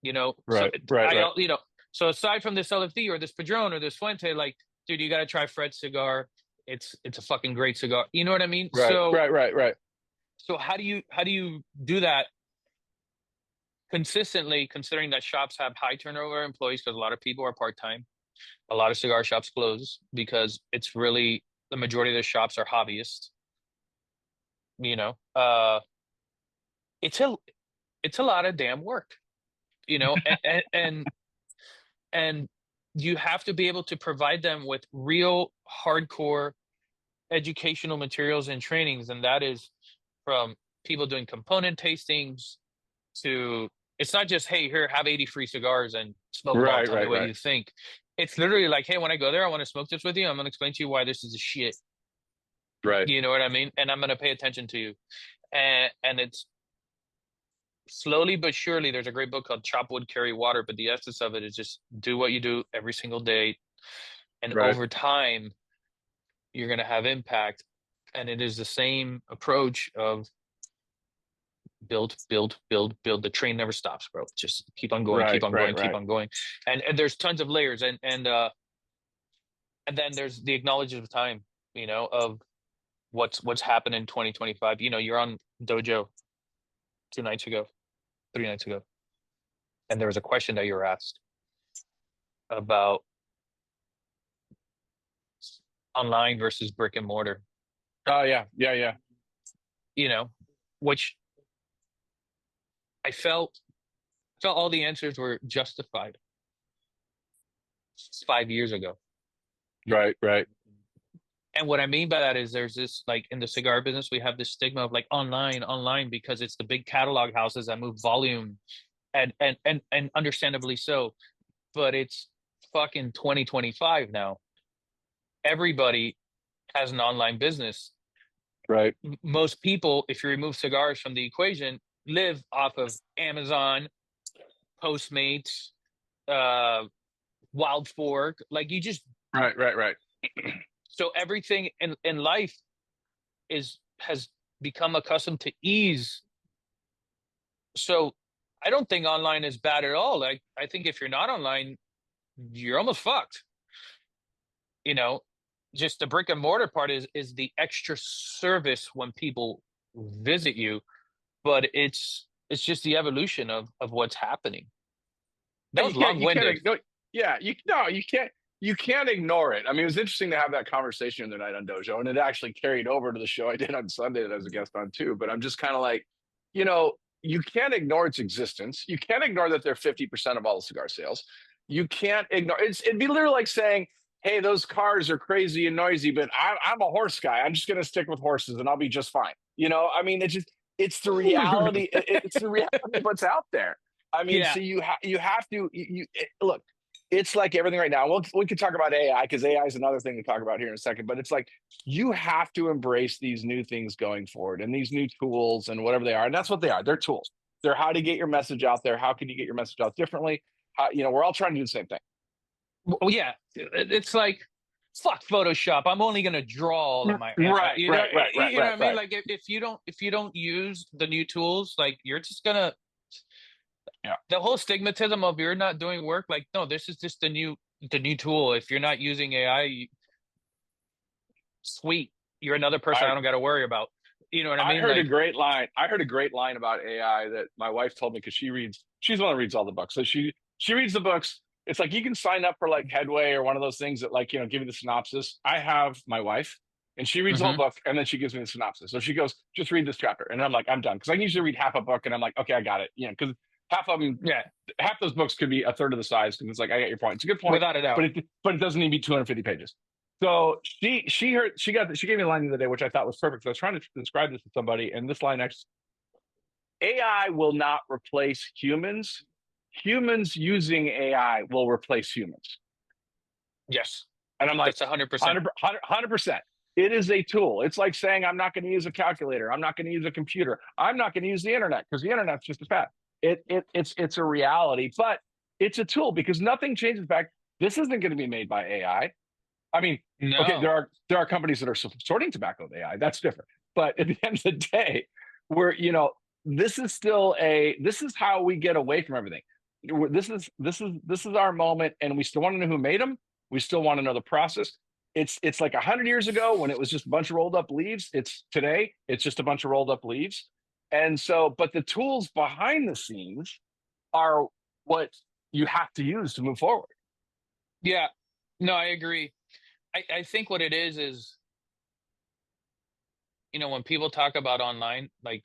[SPEAKER 2] So
[SPEAKER 1] Right. Right. Right.
[SPEAKER 2] so aside from this LFD or this Padron or this Fuente, like, dude, you got to try Fred's cigar. It's a fucking great cigar. You know what I mean?
[SPEAKER 1] Right. Right. Right. Right.
[SPEAKER 2] So how do you do that consistently, considering that shops have high turnover employees because a lot of people are part-time. A lot of cigar shops close because it's really the majority of the shops are hobbyists. You know, uh, it's a lot of damn work. And you have to be able to provide them with real hardcore educational materials and trainings, and that is from people doing component tastings to, it's not just, hey, here, have 80 free cigars and smoke them all,
[SPEAKER 1] Right.
[SPEAKER 2] tell me
[SPEAKER 1] Right.
[SPEAKER 2] what
[SPEAKER 1] Right.
[SPEAKER 2] you think. It's literally like, hey, when I go there, I want to smoke this with you, I'm going to explain to you why this is a shit.
[SPEAKER 1] Right.
[SPEAKER 2] You know what I mean? And I'm going to pay attention to you. And it's slowly but surely, there's a great book called Chop Wood, Carry Water, but the essence of it is just do what you do every single day, and
[SPEAKER 1] Right.
[SPEAKER 2] over time you're going to have impact. And it is the same approach of build, build, build, build. The train never stops, bro. Just keep on going, keep
[SPEAKER 1] Right.
[SPEAKER 2] on
[SPEAKER 1] Right.
[SPEAKER 2] going, keep
[SPEAKER 1] Right.
[SPEAKER 2] on going. And there's tons of layers, and then there's the acknowledgement of time, of what's happened in 2025. You're on Dojo 2 nights ago, 3 nights ago, and there was a question that you were asked about online versus brick and mortar,
[SPEAKER 1] Oh yeah. Yeah. Yeah.
[SPEAKER 2] which I felt all the answers were justified 5 years ago.
[SPEAKER 1] Right. Right.
[SPEAKER 2] And what I mean by that is there's this, like, in the cigar business, we have this stigma of like online, online, because it's the big catalog houses that move volume. and understandably so. But it's fucking 2025 now. Everybody has an online business.
[SPEAKER 1] Right.
[SPEAKER 2] Most people, if you remove cigars from the equation, live off of Amazon, Postmates, uh, Wild Fork. Like you just
[SPEAKER 1] Right. Right. Right.
[SPEAKER 2] so everything in life is has become accustomed to ease. So I don't think online is bad at all. Like I think if you're not online, you're almost fucked. You know, just the brick and mortar part is the extra service when people visit you, but it's just the evolution of what's happening. That was
[SPEAKER 1] You can't
[SPEAKER 2] long-winded.
[SPEAKER 1] ignore. Yeah, you no, you can't ignore it. I mean, it was interesting to have that conversation the night on Dojo, and it actually carried over to the show I did on Sunday that I was a guest on too. But I'm just kind of like, you know, you can't ignore its existence. You can't ignore that they're 50% of all the cigar sales. You can't ignore it'd be literally like saying, hey, those cars are crazy and noisy, but I'm a horse guy. I'm just gonna stick with horses and I'll be just fine. You know, I mean, it's the reality, it's the reality of what's out there. I mean,
[SPEAKER 2] Yeah.
[SPEAKER 1] so you have to look. It's like everything right now. We could talk about AI because AI is another thing to talk about here in a second. But it's like you have to embrace these new things going forward and these new tools and whatever they are. And that's what they are. They're tools. They're how to get your message out there. How can you get your message out differently? How, we're all trying to do the same thing.
[SPEAKER 2] Well, yeah. It's like fuck Photoshop. I'm only gonna draw all of my
[SPEAKER 1] Right,
[SPEAKER 2] you know
[SPEAKER 1] right, right, right,
[SPEAKER 2] you know
[SPEAKER 1] right,
[SPEAKER 2] what I mean?
[SPEAKER 1] right.
[SPEAKER 2] Like if you don't use the new tools, like you're just gonna
[SPEAKER 1] Yeah.
[SPEAKER 2] the whole stigmatism of you're not doing work, like no, this is just the new tool. If you're not using AI, sweet, you're another person
[SPEAKER 1] I
[SPEAKER 2] I don't got to worry about. You know what I
[SPEAKER 1] I
[SPEAKER 2] mean?
[SPEAKER 1] heard a
[SPEAKER 2] Like,
[SPEAKER 1] great line. I heard a great line about AI that my wife told me because she's the one that reads all the books. So she reads the books. It's like you can sign up for like Headway or one of those things that like, give you the synopsis. I have my wife and she reads the whole
[SPEAKER 2] hmm
[SPEAKER 1] book and then she gives me the synopsis. So she goes, just read this chapter. And I'm like, I'm done. Cause I can usually read half a book and I'm like, okay, I got it. Cause half of them,
[SPEAKER 2] yeah,
[SPEAKER 1] half those books could be a third of the size. Cause it's like, I get your point. It's a good point,
[SPEAKER 2] without a doubt.
[SPEAKER 1] but it doesn't need to be 250 pages. So she gave me a line the other day, which I thought was perfect. So I was trying to describe this to somebody, and this line actually AI will not replace humans. Humans using AI will replace humans.
[SPEAKER 2] Yes,
[SPEAKER 1] And I'm like,
[SPEAKER 2] that's 100%.
[SPEAKER 1] 100%. It is a tool. It's like saying, I'm not going to use a calculator. I'm not going to use a computer. I'm not going to use the internet because the internet's just a fact. It's a reality, but it's a tool because nothing changes back. This isn't going to be made by I mean, okay,
[SPEAKER 2] No,
[SPEAKER 1] there are companies that are sorting tobacco with AI. That's different. But at the end of the day, we're this is how we get away from everything. This is our moment, and we still want to know who made them. We still want to know the process. It's like 100 years ago when it was just a bunch of rolled up leaves. It's today. It's just a bunch of rolled up leaves. And so, but the tools behind the scenes are what you have to use to move forward.
[SPEAKER 2] yeah, no, I agree. I think what it is, when people talk about online, like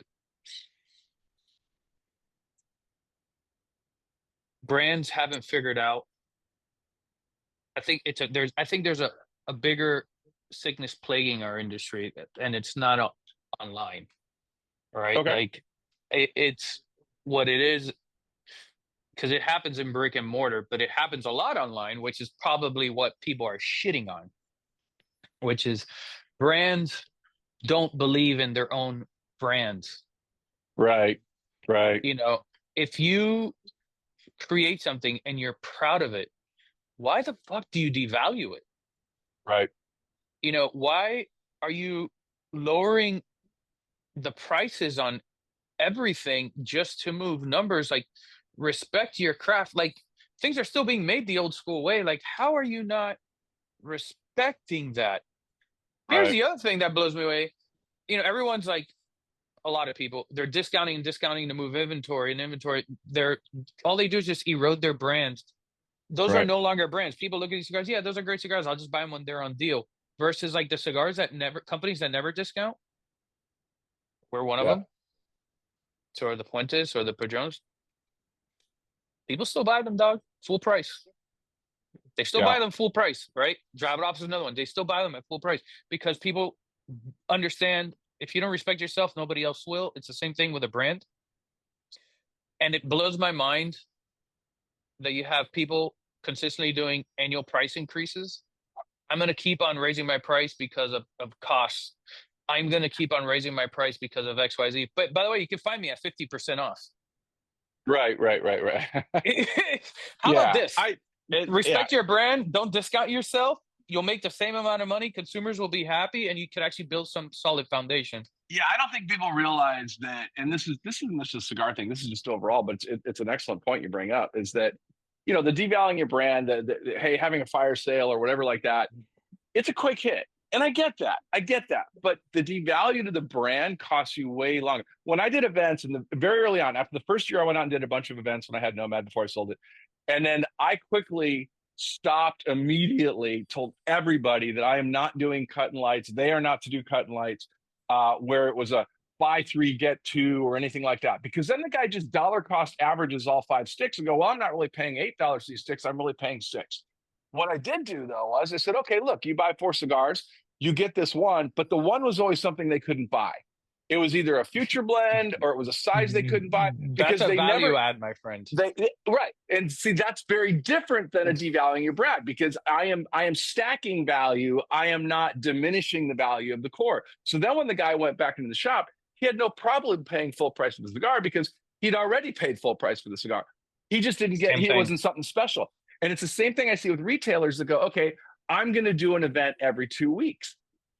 [SPEAKER 2] brands haven't figured out. I think I think there's a bigger sickness plaguing our industry, and it's not online, right?
[SPEAKER 1] Okay.
[SPEAKER 2] Like it's what it is because it happens in brick and mortar, but it happens a lot online, which is probably what people are shitting on, which is brands don't believe in their own brands.
[SPEAKER 1] Right. Right.
[SPEAKER 2] You know, if you create something and you're proud of it, why the fuck do you devalue it?
[SPEAKER 1] Right.
[SPEAKER 2] Why are you lowering the prices on everything just to move numbers? Like, respect your craft. Like, things are still being made the old school way. Like, how are you not respecting that? Here's
[SPEAKER 1] Right.
[SPEAKER 2] the other thing that blows me away. Everyone's like, a lot of people, they're discounting and discounting to move inventory and inventory. They're all they do is just erode their brands. Those are
[SPEAKER 1] Right.
[SPEAKER 2] no longer brands. People look at these cigars. Yeah, those are great cigars. I'll just buy them when they're on deal. Versus like the cigars that never companies that never discount. We're one of
[SPEAKER 1] Yeah.
[SPEAKER 2] them. So are the Puentes or the Padrones. People still buy them, dog. Full price. They still
[SPEAKER 1] Yeah.
[SPEAKER 2] buy them full price, right? Davidoff is another one. They still buy them at full price because people understand if you don't respect yourself, nobody else will. It's the same thing with a brand. And it blows my mind that you have people consistently doing annual price increases. I'm going to keep on raising my price because of costs. I'm going to keep on raising my price because of XYZ. But by the way, you can find me at 50% off.
[SPEAKER 1] Right, right, right, right.
[SPEAKER 2] How about
[SPEAKER 1] Yeah,
[SPEAKER 2] this?
[SPEAKER 1] yeah,
[SPEAKER 2] Respect your brand. Don't discount yourself. You'll make the same amount of money. Consumers will be happy, and you can actually build some solid foundation.
[SPEAKER 1] yeah. I don't think people realize that, and this isn't just a cigar thing. This is just overall, but it's an excellent point you bring up. Is that the devaluing your brand, hey, having a fire sale or whatever like that, it's a quick hit. And I get that. I get that. But the devalue to the brand costs you way longer. When I did events and very early on, after the first year, I went out and did a bunch of events when I had Nomad before I sold it. And then I quickly stopped immediately, told everybody that I am not doing cut and lights. They are not to do cut and lights where it was a buy three, get two, or anything like that. Because then the guy just dollar cost averages all five sticks and go, well, I'm not really paying $8 for these sticks. I'm really paying six. What I did do though was I said, okay, look, you buy four cigars, you get this one, but the one was always something they couldn't buy. It was either a future blend or it was a size they couldn't buy
[SPEAKER 2] That's
[SPEAKER 1] because
[SPEAKER 2] a
[SPEAKER 1] they
[SPEAKER 2] value
[SPEAKER 1] never
[SPEAKER 2] add, my friend.
[SPEAKER 1] right. And see, that's very different than a devaluing your brand because I am stacking value. I am not diminishing the value of the core. So then when the guy went back into the shop, he had no problem paying full price for the cigar because he'd already paid full price for the cigar. He just didn't get
[SPEAKER 2] Same
[SPEAKER 1] he it
[SPEAKER 2] thing.
[SPEAKER 1] wasn't something special. And it's the same thing I see with retailers that go, okay, I'm going to do an event every 2 weeks.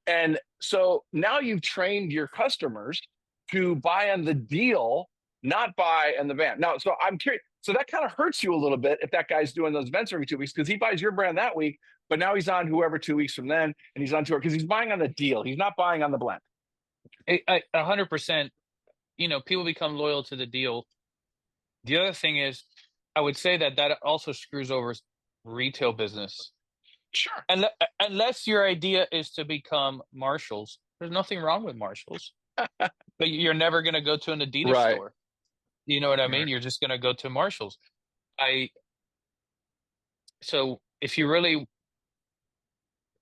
[SPEAKER 1] And so now you've trained your customers to buy on the deal, not buy on the van. Now, so I'm curious. So that kind of hurts you a little bit if that guy's doing those events every 2 weeks because he buys your brand that week, but now he's on whoever 2 weeks from then, and he's on tour because he's buying on the deal. He's not buying on the blend.
[SPEAKER 2] 100%. People become loyal to the deal. The other thing is, I would say that also screws over retail business.
[SPEAKER 1] Sure.
[SPEAKER 2] And unless your idea is to become Marshalls, there's nothing wrong with Marshalls. But you're never going to go to an Adidas
[SPEAKER 1] Right.
[SPEAKER 2] store. You know what I mean?
[SPEAKER 1] Right.
[SPEAKER 2] You're just going to go to Marshalls. I So if you really,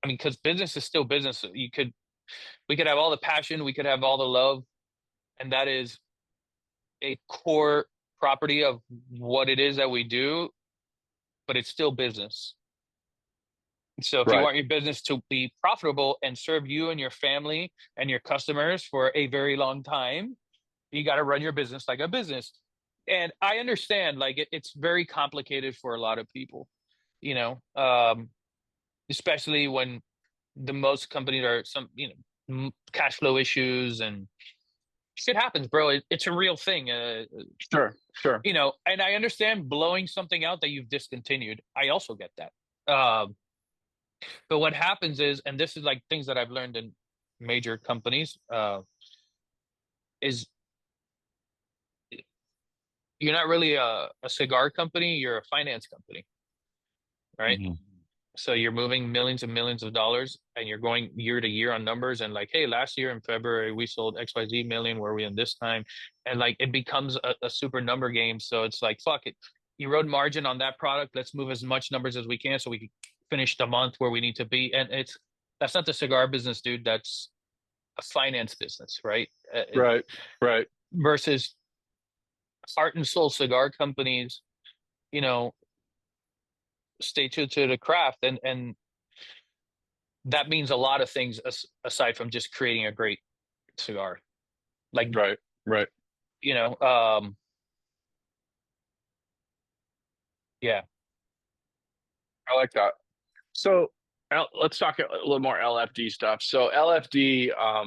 [SPEAKER 2] I mean, because business is still business. We could have all the passion, we could have all the love, and that is a core property of what it is that we do, but it's still business. So if you
[SPEAKER 1] Right.
[SPEAKER 2] want your business to be profitable and serve you and your family and your customers for a very long time, you got to run your business like a business. And I understand, like it's very complicated for a lot of people, you know, especially when the most companies are cash flow issues and shit happens, bro. It's a real thing.
[SPEAKER 1] Sure. Sure.
[SPEAKER 2] And I understand blowing something out that you've discontinued. I also get that. But what happens is, and this is like things that I've learned in major companies, is you're not really a cigar company, you're a finance company, right?
[SPEAKER 1] Mm-hmm.
[SPEAKER 2] So you're moving millions and millions of dollars and you're going year to year on numbers and like, hey, last year in February we sold XYZ million, where are we in this time? And like it becomes a super number game. So it's like, fuck it. You wrote margin on that product. Let's move as much numbers as we can so we can finish the month where we need to be. And that's not the cigar business, dude. That's a finance business, right?
[SPEAKER 1] Right. Right.
[SPEAKER 2] Versus heart and soul cigar companies, you know, stay true to the craft, and that means a lot of things aside from just creating a great cigar. Like,
[SPEAKER 1] Right. Right.
[SPEAKER 2] you know, yeah,
[SPEAKER 1] I like that. So let's talk a little more LFD stuff. So LFD, well,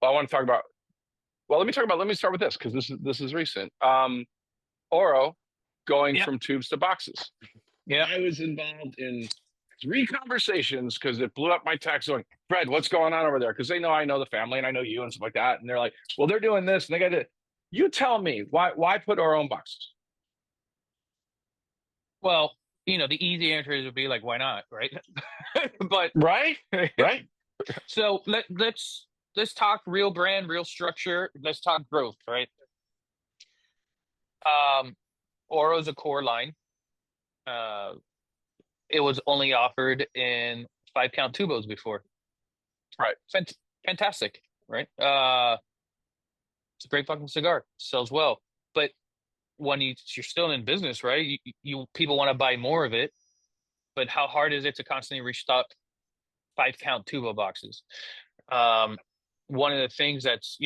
[SPEAKER 1] I want to talk about. Well, let me start with this because this is recent. Oro going
[SPEAKER 2] yeah,
[SPEAKER 1] from tubes to boxes.
[SPEAKER 2] yeah.
[SPEAKER 1] I was involved in three conversations because it blew up my text going, Fred, what's going on over there? Because they know I know the family and I know you and stuff like that. And they're like, well, they're doing this and they got to. You tell me why put Oro in boxes?
[SPEAKER 2] Well, the easy answer would be like, why not, right? But
[SPEAKER 1] Right. Right.
[SPEAKER 2] so let's talk real brand, real structure. Let's talk growth, right? Um, Oro's a core line. Uh, it was only offered in 5 count tubos before.
[SPEAKER 1] Right.
[SPEAKER 2] Fantastic, right? It's a great fucking cigar. Sells well. But you're still in business, right? You people want to buy more of it, but how hard is it to constantly restock 5 count tubo boxes? Um, One of the things that's,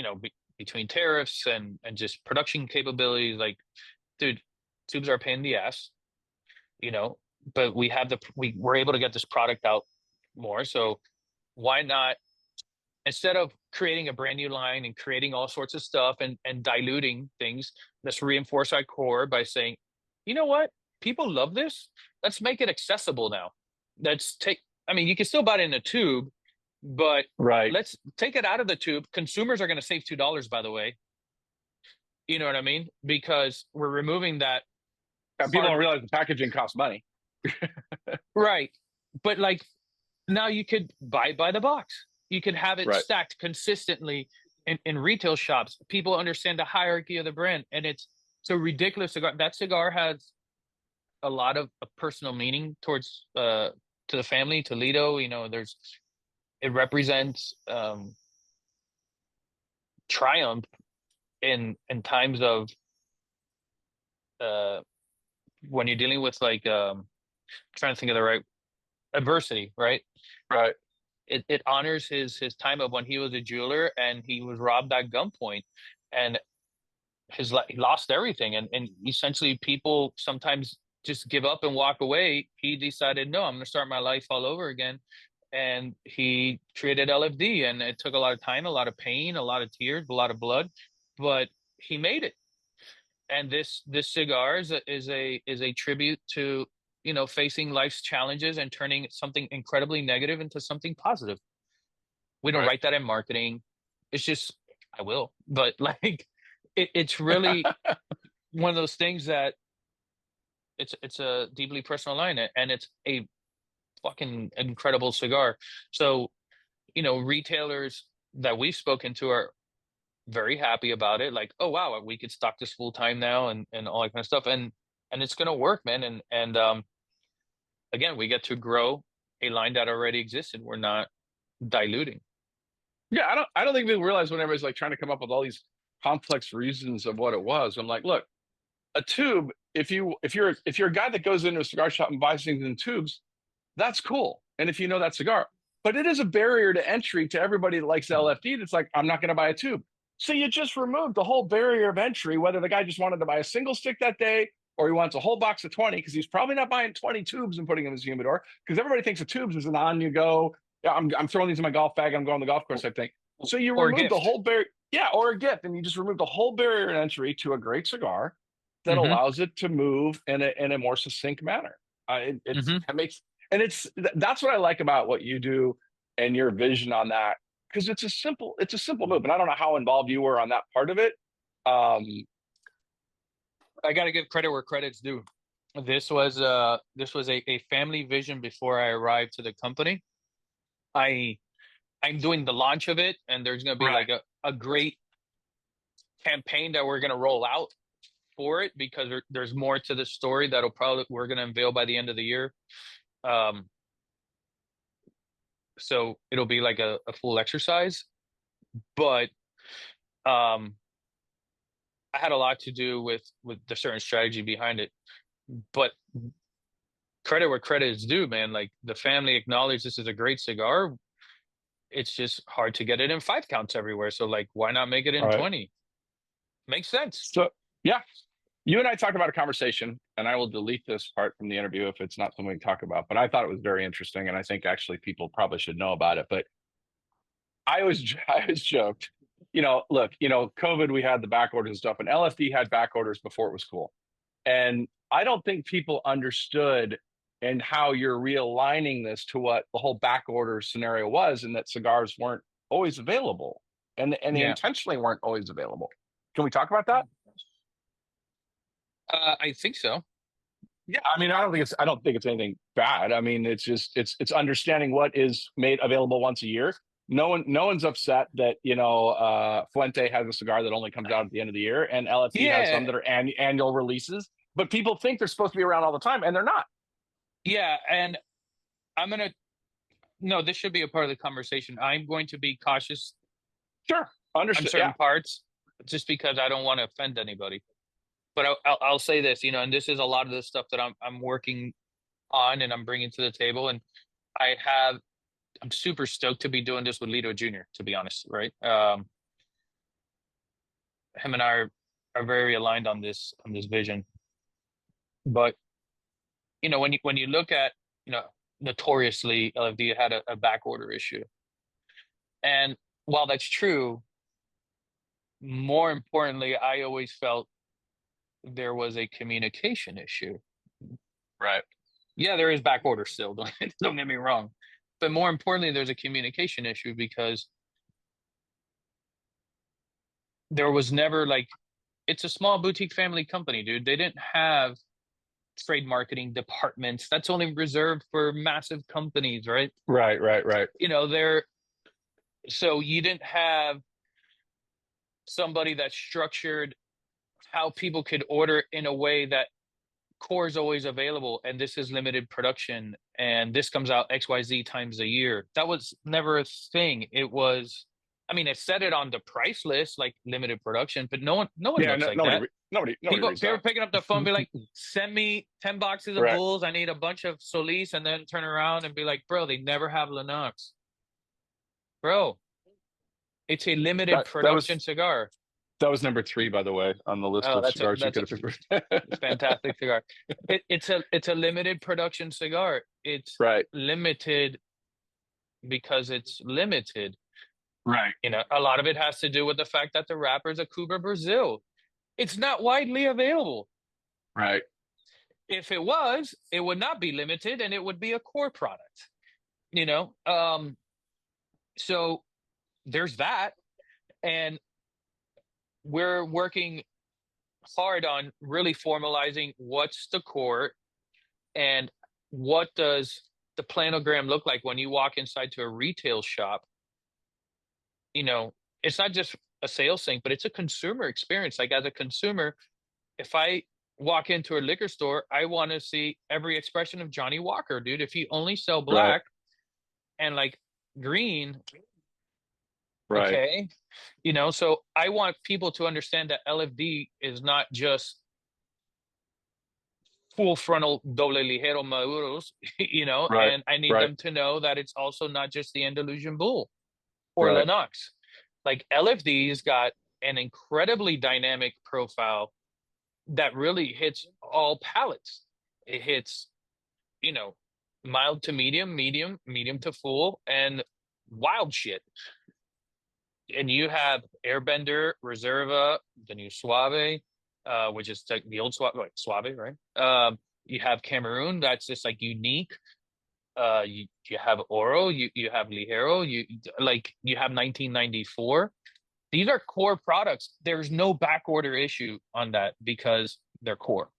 [SPEAKER 2] between tariffs and just production capabilities, like, dude, tubes are a pain in the ass, you know, but we're able to get this product out more. So why not, instead of creating a brand new line and creating all sorts of stuff and diluting things, let's reinforce our core by saying, you know what? People love this. Let's make it accessible now. I mean, you can still buy it in a tube, but
[SPEAKER 1] Right.
[SPEAKER 2] let's take it out of the tube. Consumers are going to save $2, by the way. You know what I mean? Because we're removing that
[SPEAKER 1] And people don't
[SPEAKER 2] hard,
[SPEAKER 1] realize the packaging costs money.
[SPEAKER 2] right? But like, now you could buy it by the box. You could have it
[SPEAKER 1] Right.
[SPEAKER 2] stacked consistently in retail shops. People understand the hierarchy of the brand, and it's a ridiculous cigar. That cigar has a lot of personal meaning towards to the family, Toledo. It represents triumph in times of uh when you're dealing with like trying to think of the right adversity, right?
[SPEAKER 1] Right.
[SPEAKER 2] It honors his time of when he was a jeweler and he was robbed at gunpoint, and he lost everything, and essentially people sometimes just give up and walk away. He decided, no, I'm going to start my life all over again, and he created LFD, and it took a lot of time, a lot of pain, a lot of tears, a lot of blood, but he made it. And this cigar is a tribute to, facing life's challenges and turning something incredibly negative into something positive. We don't
[SPEAKER 1] Right.
[SPEAKER 2] write that in marketing. It's just, I will, but like, it's really one of those things that it's a deeply personal line, and it's a fucking incredible cigar. So, retailers that we've spoken to are very happy about it. Like, oh wow, we could stock this full time now, and all that kind of stuff, and it's gonna work, man. And again, we get to grow a line that already existed. We're not diluting.
[SPEAKER 1] Yeah, I don't think people realize when everybody's like trying to come up with all these complex reasons of what it was. I'm like, look, a tube, if you're a guy that goes into a cigar shop and buys things in tubes, that's cool. And if you know that cigar, but it is a barrier to entry to everybody that likes LFD. That's like, I'm not going to buy a tube. So you just removed the whole barrier of entry, whether the guy just wanted to buy a single stick that day or he wants a whole box of 20, because he's probably not buying 20 tubes and putting them in his humidor, because everybody thinks of tubes as an on you go. Yeah, I'm throwing these in my golf bag. I'm going to the golf course, I think. So you
[SPEAKER 2] Or a
[SPEAKER 1] remove the
[SPEAKER 2] gift.
[SPEAKER 1] whole barrier. Yeah, or a gift. And you just remove the whole barrier to entry to a great cigar that
[SPEAKER 2] Hmm.
[SPEAKER 1] allows it to move in a more succinct manner.
[SPEAKER 2] Hmm.
[SPEAKER 1] It makes, and that's what I like about what you do and your vision on that, because it's a simple move. And I don't know how involved you were on that part of it. Um,
[SPEAKER 2] I got to give credit where credit's due. This was a family vision before I arrived to the company. I I'm doing the launch of it, and there's going to be
[SPEAKER 1] right.
[SPEAKER 2] like a great campaign that we're going to roll out for it, because there's more to the story that'll probably we're going to unveil by the end of the year. Um, so it'll be like a full exercise, but um, I had a lot to do with the certain strategy behind it. But credit where credit is due, man. Like, the family acknowledged this is a great cigar. It's just hard to get it in 5 counts everywhere. So like, why not make it
[SPEAKER 1] All
[SPEAKER 2] in
[SPEAKER 1] right.
[SPEAKER 2] 20? Makes sense.
[SPEAKER 1] So yeah, you and I talked about a conversation, and I will delete this part from the interview if it's not something we talk about. But I thought it was very interesting, and I think actually people probably should know about it. But I always joked, look, COVID, we had the back orders and stuff, and LFD had back orders before it was cool. And I don't think people understood and how you're realigning this to what the whole back order scenario was, and that cigars weren't always available, and they
[SPEAKER 2] Yeah.
[SPEAKER 1] intentionally weren't always available. Can we talk about that?
[SPEAKER 2] I think so.
[SPEAKER 1] Yeah, I mean, I don't think it's anything bad. I mean, it's just it's understanding what is made available once a year. No one's upset that Fuente has a cigar that only comes out at the end of the year, and LFD has some
[SPEAKER 2] Yeah.
[SPEAKER 1] that are annual releases. But people think they're supposed to be around all the time, and they're not.
[SPEAKER 2] Yeah. And I'm going to, no, this should be a part of the conversation. I'm going to be cautious
[SPEAKER 1] Sure,
[SPEAKER 2] on
[SPEAKER 1] understood.
[SPEAKER 2] certain
[SPEAKER 1] Yeah,
[SPEAKER 2] parts just because I don't want to offend anybody. but I'll say this, and this is a lot of the stuff that I'm working on and I'm bringing to the table. And I have, I'm super stoked to be doing this with Lito Jr., to be honest, right? Him and I are very aligned on this vision. But when you look at, notoriously LFD had a back order issue. And while that's true, more importantly, I always felt there was a communication issue.
[SPEAKER 1] Right.
[SPEAKER 2] Yeah, there is back order still, don't get me wrong. But more importantly, there's a communication issue because there was never like, it's a small boutique family company, dude. They didn't have trade marketing departments. That's only reserved for massive companies, right?
[SPEAKER 1] Right. Right. Right.
[SPEAKER 2] They're so you didn't have somebody that structured how people could order in a way that core is always available and this is limited production and this comes out XYZ times a year. That was never a thing. It was, I mean, it said it on the price list, like limited production, but no one
[SPEAKER 1] Yeah.
[SPEAKER 2] looks
[SPEAKER 1] No,
[SPEAKER 2] like that.
[SPEAKER 1] nobody reads
[SPEAKER 2] People
[SPEAKER 1] that.
[SPEAKER 2] are picking up the phone, be like, send me 10 boxes of
[SPEAKER 1] Right.
[SPEAKER 2] bulls. I need a bunch of Solis, and then turn around and be like, bro, they never have Lennox. Bro, it's a limited
[SPEAKER 1] That that
[SPEAKER 2] production
[SPEAKER 1] was
[SPEAKER 2] cigar.
[SPEAKER 1] that was number three, by the way, on the list
[SPEAKER 2] Oh,
[SPEAKER 1] of cigars you
[SPEAKER 2] that's a
[SPEAKER 1] could have picked.
[SPEAKER 2] fantastic cigar. It's a limited production cigar. It's
[SPEAKER 1] Right.
[SPEAKER 2] limited because it's limited.
[SPEAKER 1] Right.
[SPEAKER 2] A lot of it has to do with the fact that the wrapper is a Cuba Brazil. It's not widely available.
[SPEAKER 1] Right.
[SPEAKER 2] If it was, it would not be limited and it would be a core product. You know, um, so there's that, and we're working hard on really formalizing what's the core and what does the planogram look like when you walk inside to a retail shop. It's not just a sales thing, but it's a consumer experience. Like as a consumer, if I walk into a liquor store, I want to see every expression of Johnny Walker, dude. If you only sell
[SPEAKER 1] Right.
[SPEAKER 2] black and like green,
[SPEAKER 1] Right.
[SPEAKER 2] okay. So I want people to understand that LFD is not just full frontal doble ligero maduros,
[SPEAKER 1] Right.
[SPEAKER 2] and I need
[SPEAKER 1] Right.
[SPEAKER 2] them to know that it's also not just the Andalusian bull or
[SPEAKER 1] Right.
[SPEAKER 2] Lennox. Like LFD's got an incredibly dynamic profile that really hits all palates. It hits, you know, mild to medium, medium to full, and wild shit. And you have Airbender, Reserva, the new Suave, which is like the old Suave, like Suave, right? You have Cameroon, that's just like unique. You have Oro, you have Ligero, you have 1994. These are core products. There's no back order issue on that because they're core.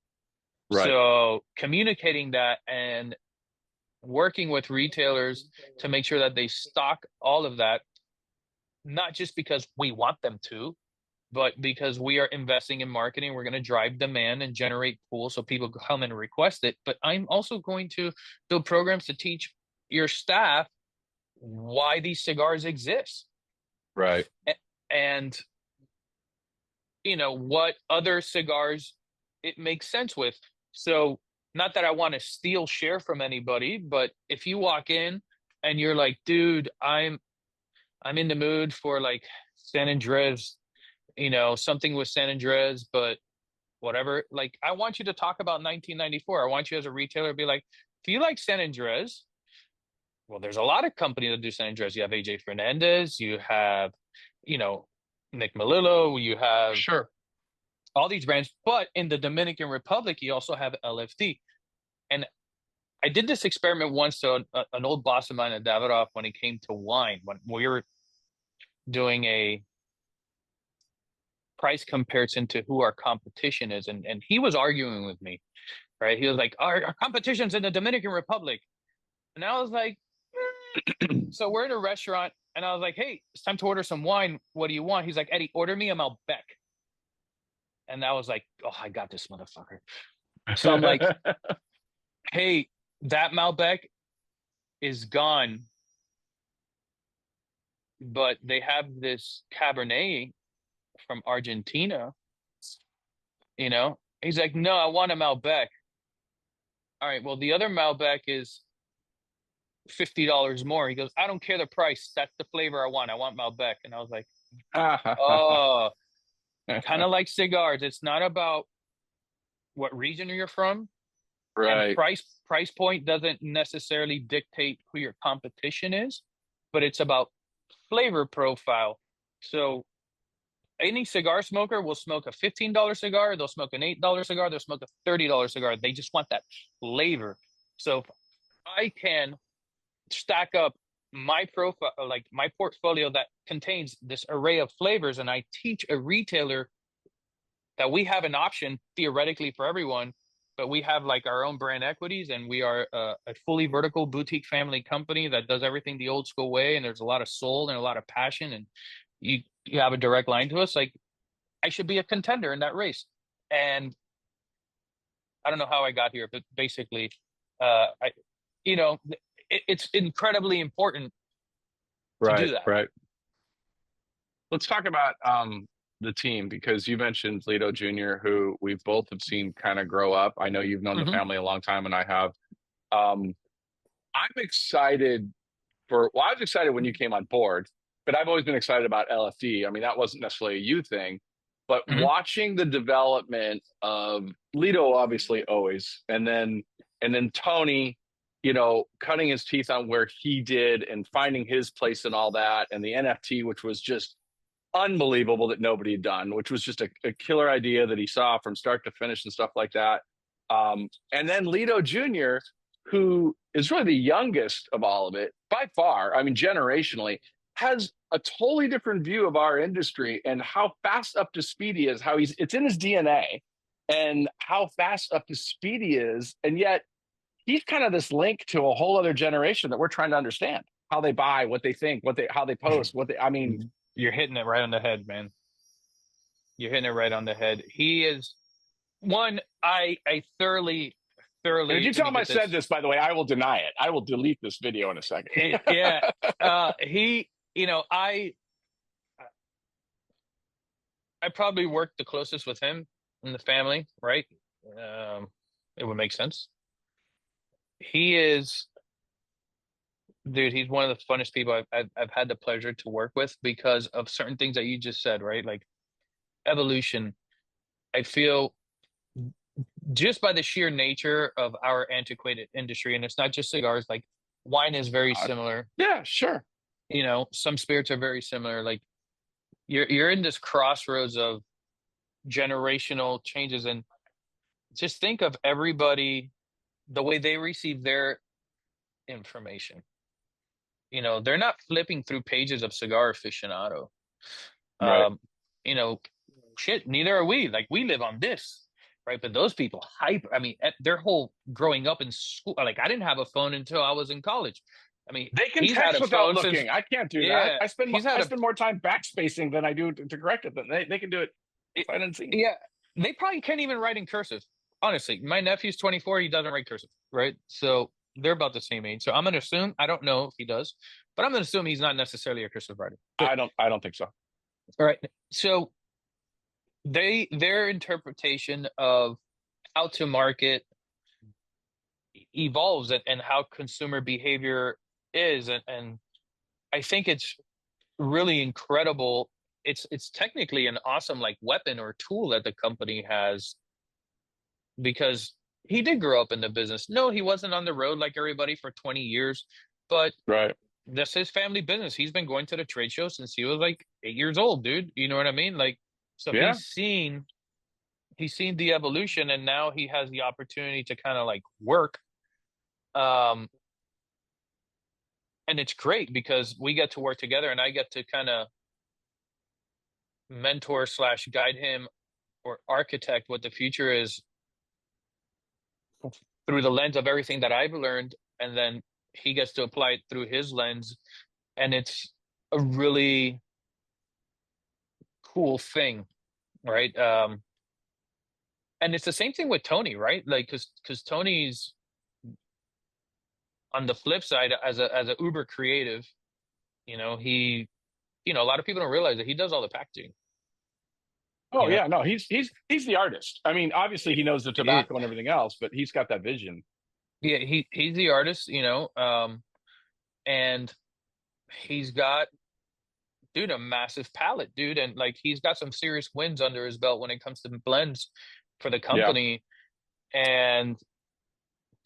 [SPEAKER 1] Right.
[SPEAKER 2] So communicating that and working with retailers to make sure that they stock all of that, not just because we want them to, but because we are investing in marketing, we're going to drive demand and generate pull so people come and request it. But I'm also going to build programs to teach your staff why these cigars exist
[SPEAKER 1] Right.
[SPEAKER 2] and what other cigars it makes sense with. So not that I want to steal share from anybody, but if you walk in and you're like, dude, I'm in the mood for like San Andres, something with San Andres, but whatever. Like, I want you to talk about 1994. I want you as a retailer to be like, if you like San Andres, well, there's a lot of companies that do San Andres. You have AJ Fernandez, you have, you know, Nick Melillo, you have
[SPEAKER 1] Sure.
[SPEAKER 2] all these brands, but in the Dominican Republic, you also have LFD. And I did this experiment once to an old boss of mine at Davidoff when it came to wine, when we were doing a price comparison to who our competition is. And he was arguing with me, right? He was like, our competition's in the Dominican Republic. And I was like, so we're in a restaurant. And I was like, hey, it's time to order some wine. What do you want? He's like, Eddy, order me a Malbec. And I was like, oh, I got this motherfucker. So I'm like, hey, that Malbec is gone. But they have this Cabernet from Argentina, He's like, no, I want a Malbec. All right, well, the other Malbec is $50 more. He goes, I don't care the price. That's the flavor I want. I want Malbec. And I was like, oh, kind of like cigars. It's not about what region you're from, and
[SPEAKER 1] Right.
[SPEAKER 2] price point doesn't necessarily dictate who your competition is, but it's about flavor profile. So any cigar smoker will smoke a $15 cigar, they'll smoke an $8 cigar, they'll smoke a $30 cigar. They just want that flavor. So if I can stack up my profile, like my portfolio that contains this array of flavors, and I teach a retailer that we have an option theoretically for everyone, but we have like our own brand equities, and we are a fully vertical boutique family company that does everything the old school way, and there's a lot of soul and a lot of passion, and you have a direct line to us. Like, I should be a contender in that race. And I don't know how I got here, but basically, I, it's incredibly important to
[SPEAKER 1] Right.
[SPEAKER 2] do that.
[SPEAKER 1] Right. Let's talk about the team because you mentioned Lito Jr., who we've both have seen kind of grow up. I know you've known the
[SPEAKER 2] Hmm.
[SPEAKER 1] family a long time, and I have. Um, I'm excited well, I was excited when you came on board, but I've always been excited about LFD. I mean, that wasn't necessarily a you thing, but
[SPEAKER 2] Hmm.
[SPEAKER 1] watching the development of Lito, obviously always, and then Tony, cutting his teeth on where he did and finding his place and all that, and the NFT, which was just unbelievable that nobody had done, which was just a killer idea that he saw from start to finish and stuff like that. And then Lito Jr., who is really the youngest of all of it by far, I mean, generationally, has a totally different view of our industry and how fast up to speed he is, how it's in his DNA and how fast up to speed he is. And yet he's kind of this link to a whole other generation that we're trying to understand how they buy, what they think, how they post, I mean,
[SPEAKER 2] You're hitting it right on the head, man. You're hitting it right on the head. He is one. I
[SPEAKER 1] and if
[SPEAKER 2] thoroughly.
[SPEAKER 1] you
[SPEAKER 2] Let
[SPEAKER 1] tell
[SPEAKER 2] me
[SPEAKER 1] him I
[SPEAKER 2] get
[SPEAKER 1] said
[SPEAKER 2] this.
[SPEAKER 1] this, by the way, I will deny it. I will delete this video in a second.
[SPEAKER 2] Yeah. He. I probably worked the closest with him in the family, right? Um, it would make sense. He is, dude. He's one of the funnest people I've had the pleasure to work with because of certain things that you just said, right? Like evolution. I feel just by the sheer nature of our antiquated industry, and it's not just cigars, like wine is very
[SPEAKER 1] Uh,
[SPEAKER 2] similar.
[SPEAKER 1] yeah, sure.
[SPEAKER 2] Some spirits are very similar. Like you're in this crossroads of generational changes, and just think of everybody the way they receive their information. They're not flipping through pages of Cigar Aficionado.
[SPEAKER 1] Right.
[SPEAKER 2] Um, you know, shit, neither are we. Like we live on this, right? But those people hype. I mean, their whole growing up in school, like I didn't have a phone until I was in college. I mean,
[SPEAKER 1] They can
[SPEAKER 2] he's had
[SPEAKER 1] text
[SPEAKER 2] a
[SPEAKER 1] without
[SPEAKER 2] phone since,
[SPEAKER 1] looking. I can't do that.
[SPEAKER 2] yeah,
[SPEAKER 1] I spend
[SPEAKER 2] he's had
[SPEAKER 1] I
[SPEAKER 2] a,
[SPEAKER 1] spend more time backspacing than I do to correct it. But they can do it sight unseen.
[SPEAKER 2] yeah, they probably can't even write in cursive. Honestly, my nephew's 24, he doesn't write cursive, right? So they're about the same age. So I'm gonna assume, I don't know if he does, but I'm gonna assume he's not necessarily a cursive writer. But
[SPEAKER 1] I don't think so.
[SPEAKER 2] all right. So their interpretation of how to market evolves, and how consumer behavior is, and I think it's really incredible. It's technically an awesome like weapon or tool that the company has, because he did grow up in the business. No, he wasn't on the road like everybody for 20 years, but
[SPEAKER 1] Right.
[SPEAKER 2] that's his family business. He's been going to the trade show since he was like 8 years old, dude. You know what I mean? Like, so
[SPEAKER 1] Yeah.
[SPEAKER 2] he's seen the evolution, and now he has the opportunity to kind of like work. Um, and it's great because we get to work together, and I get to kind of mentor slash guide him or architect what the future is through the lens of everything that I've learned, and then he gets to apply it through his lens, and it's a really cool thing, right? And it's the same thing with Tony, right? Like, because Tony's on the flip side as a uber creative. He, a lot of people don't realize that he does all the packaging.
[SPEAKER 1] Oh yeah, no, he's the artist. I mean, obviously he knows the
[SPEAKER 2] It,
[SPEAKER 1] tobacco and everything else, but he's got that vision.
[SPEAKER 2] yeah, he's the artist, and he's got, dude, a massive palette, dude, and like he's got some serious wins under his belt when it comes to blends for the
[SPEAKER 1] Yeah,
[SPEAKER 2] company. And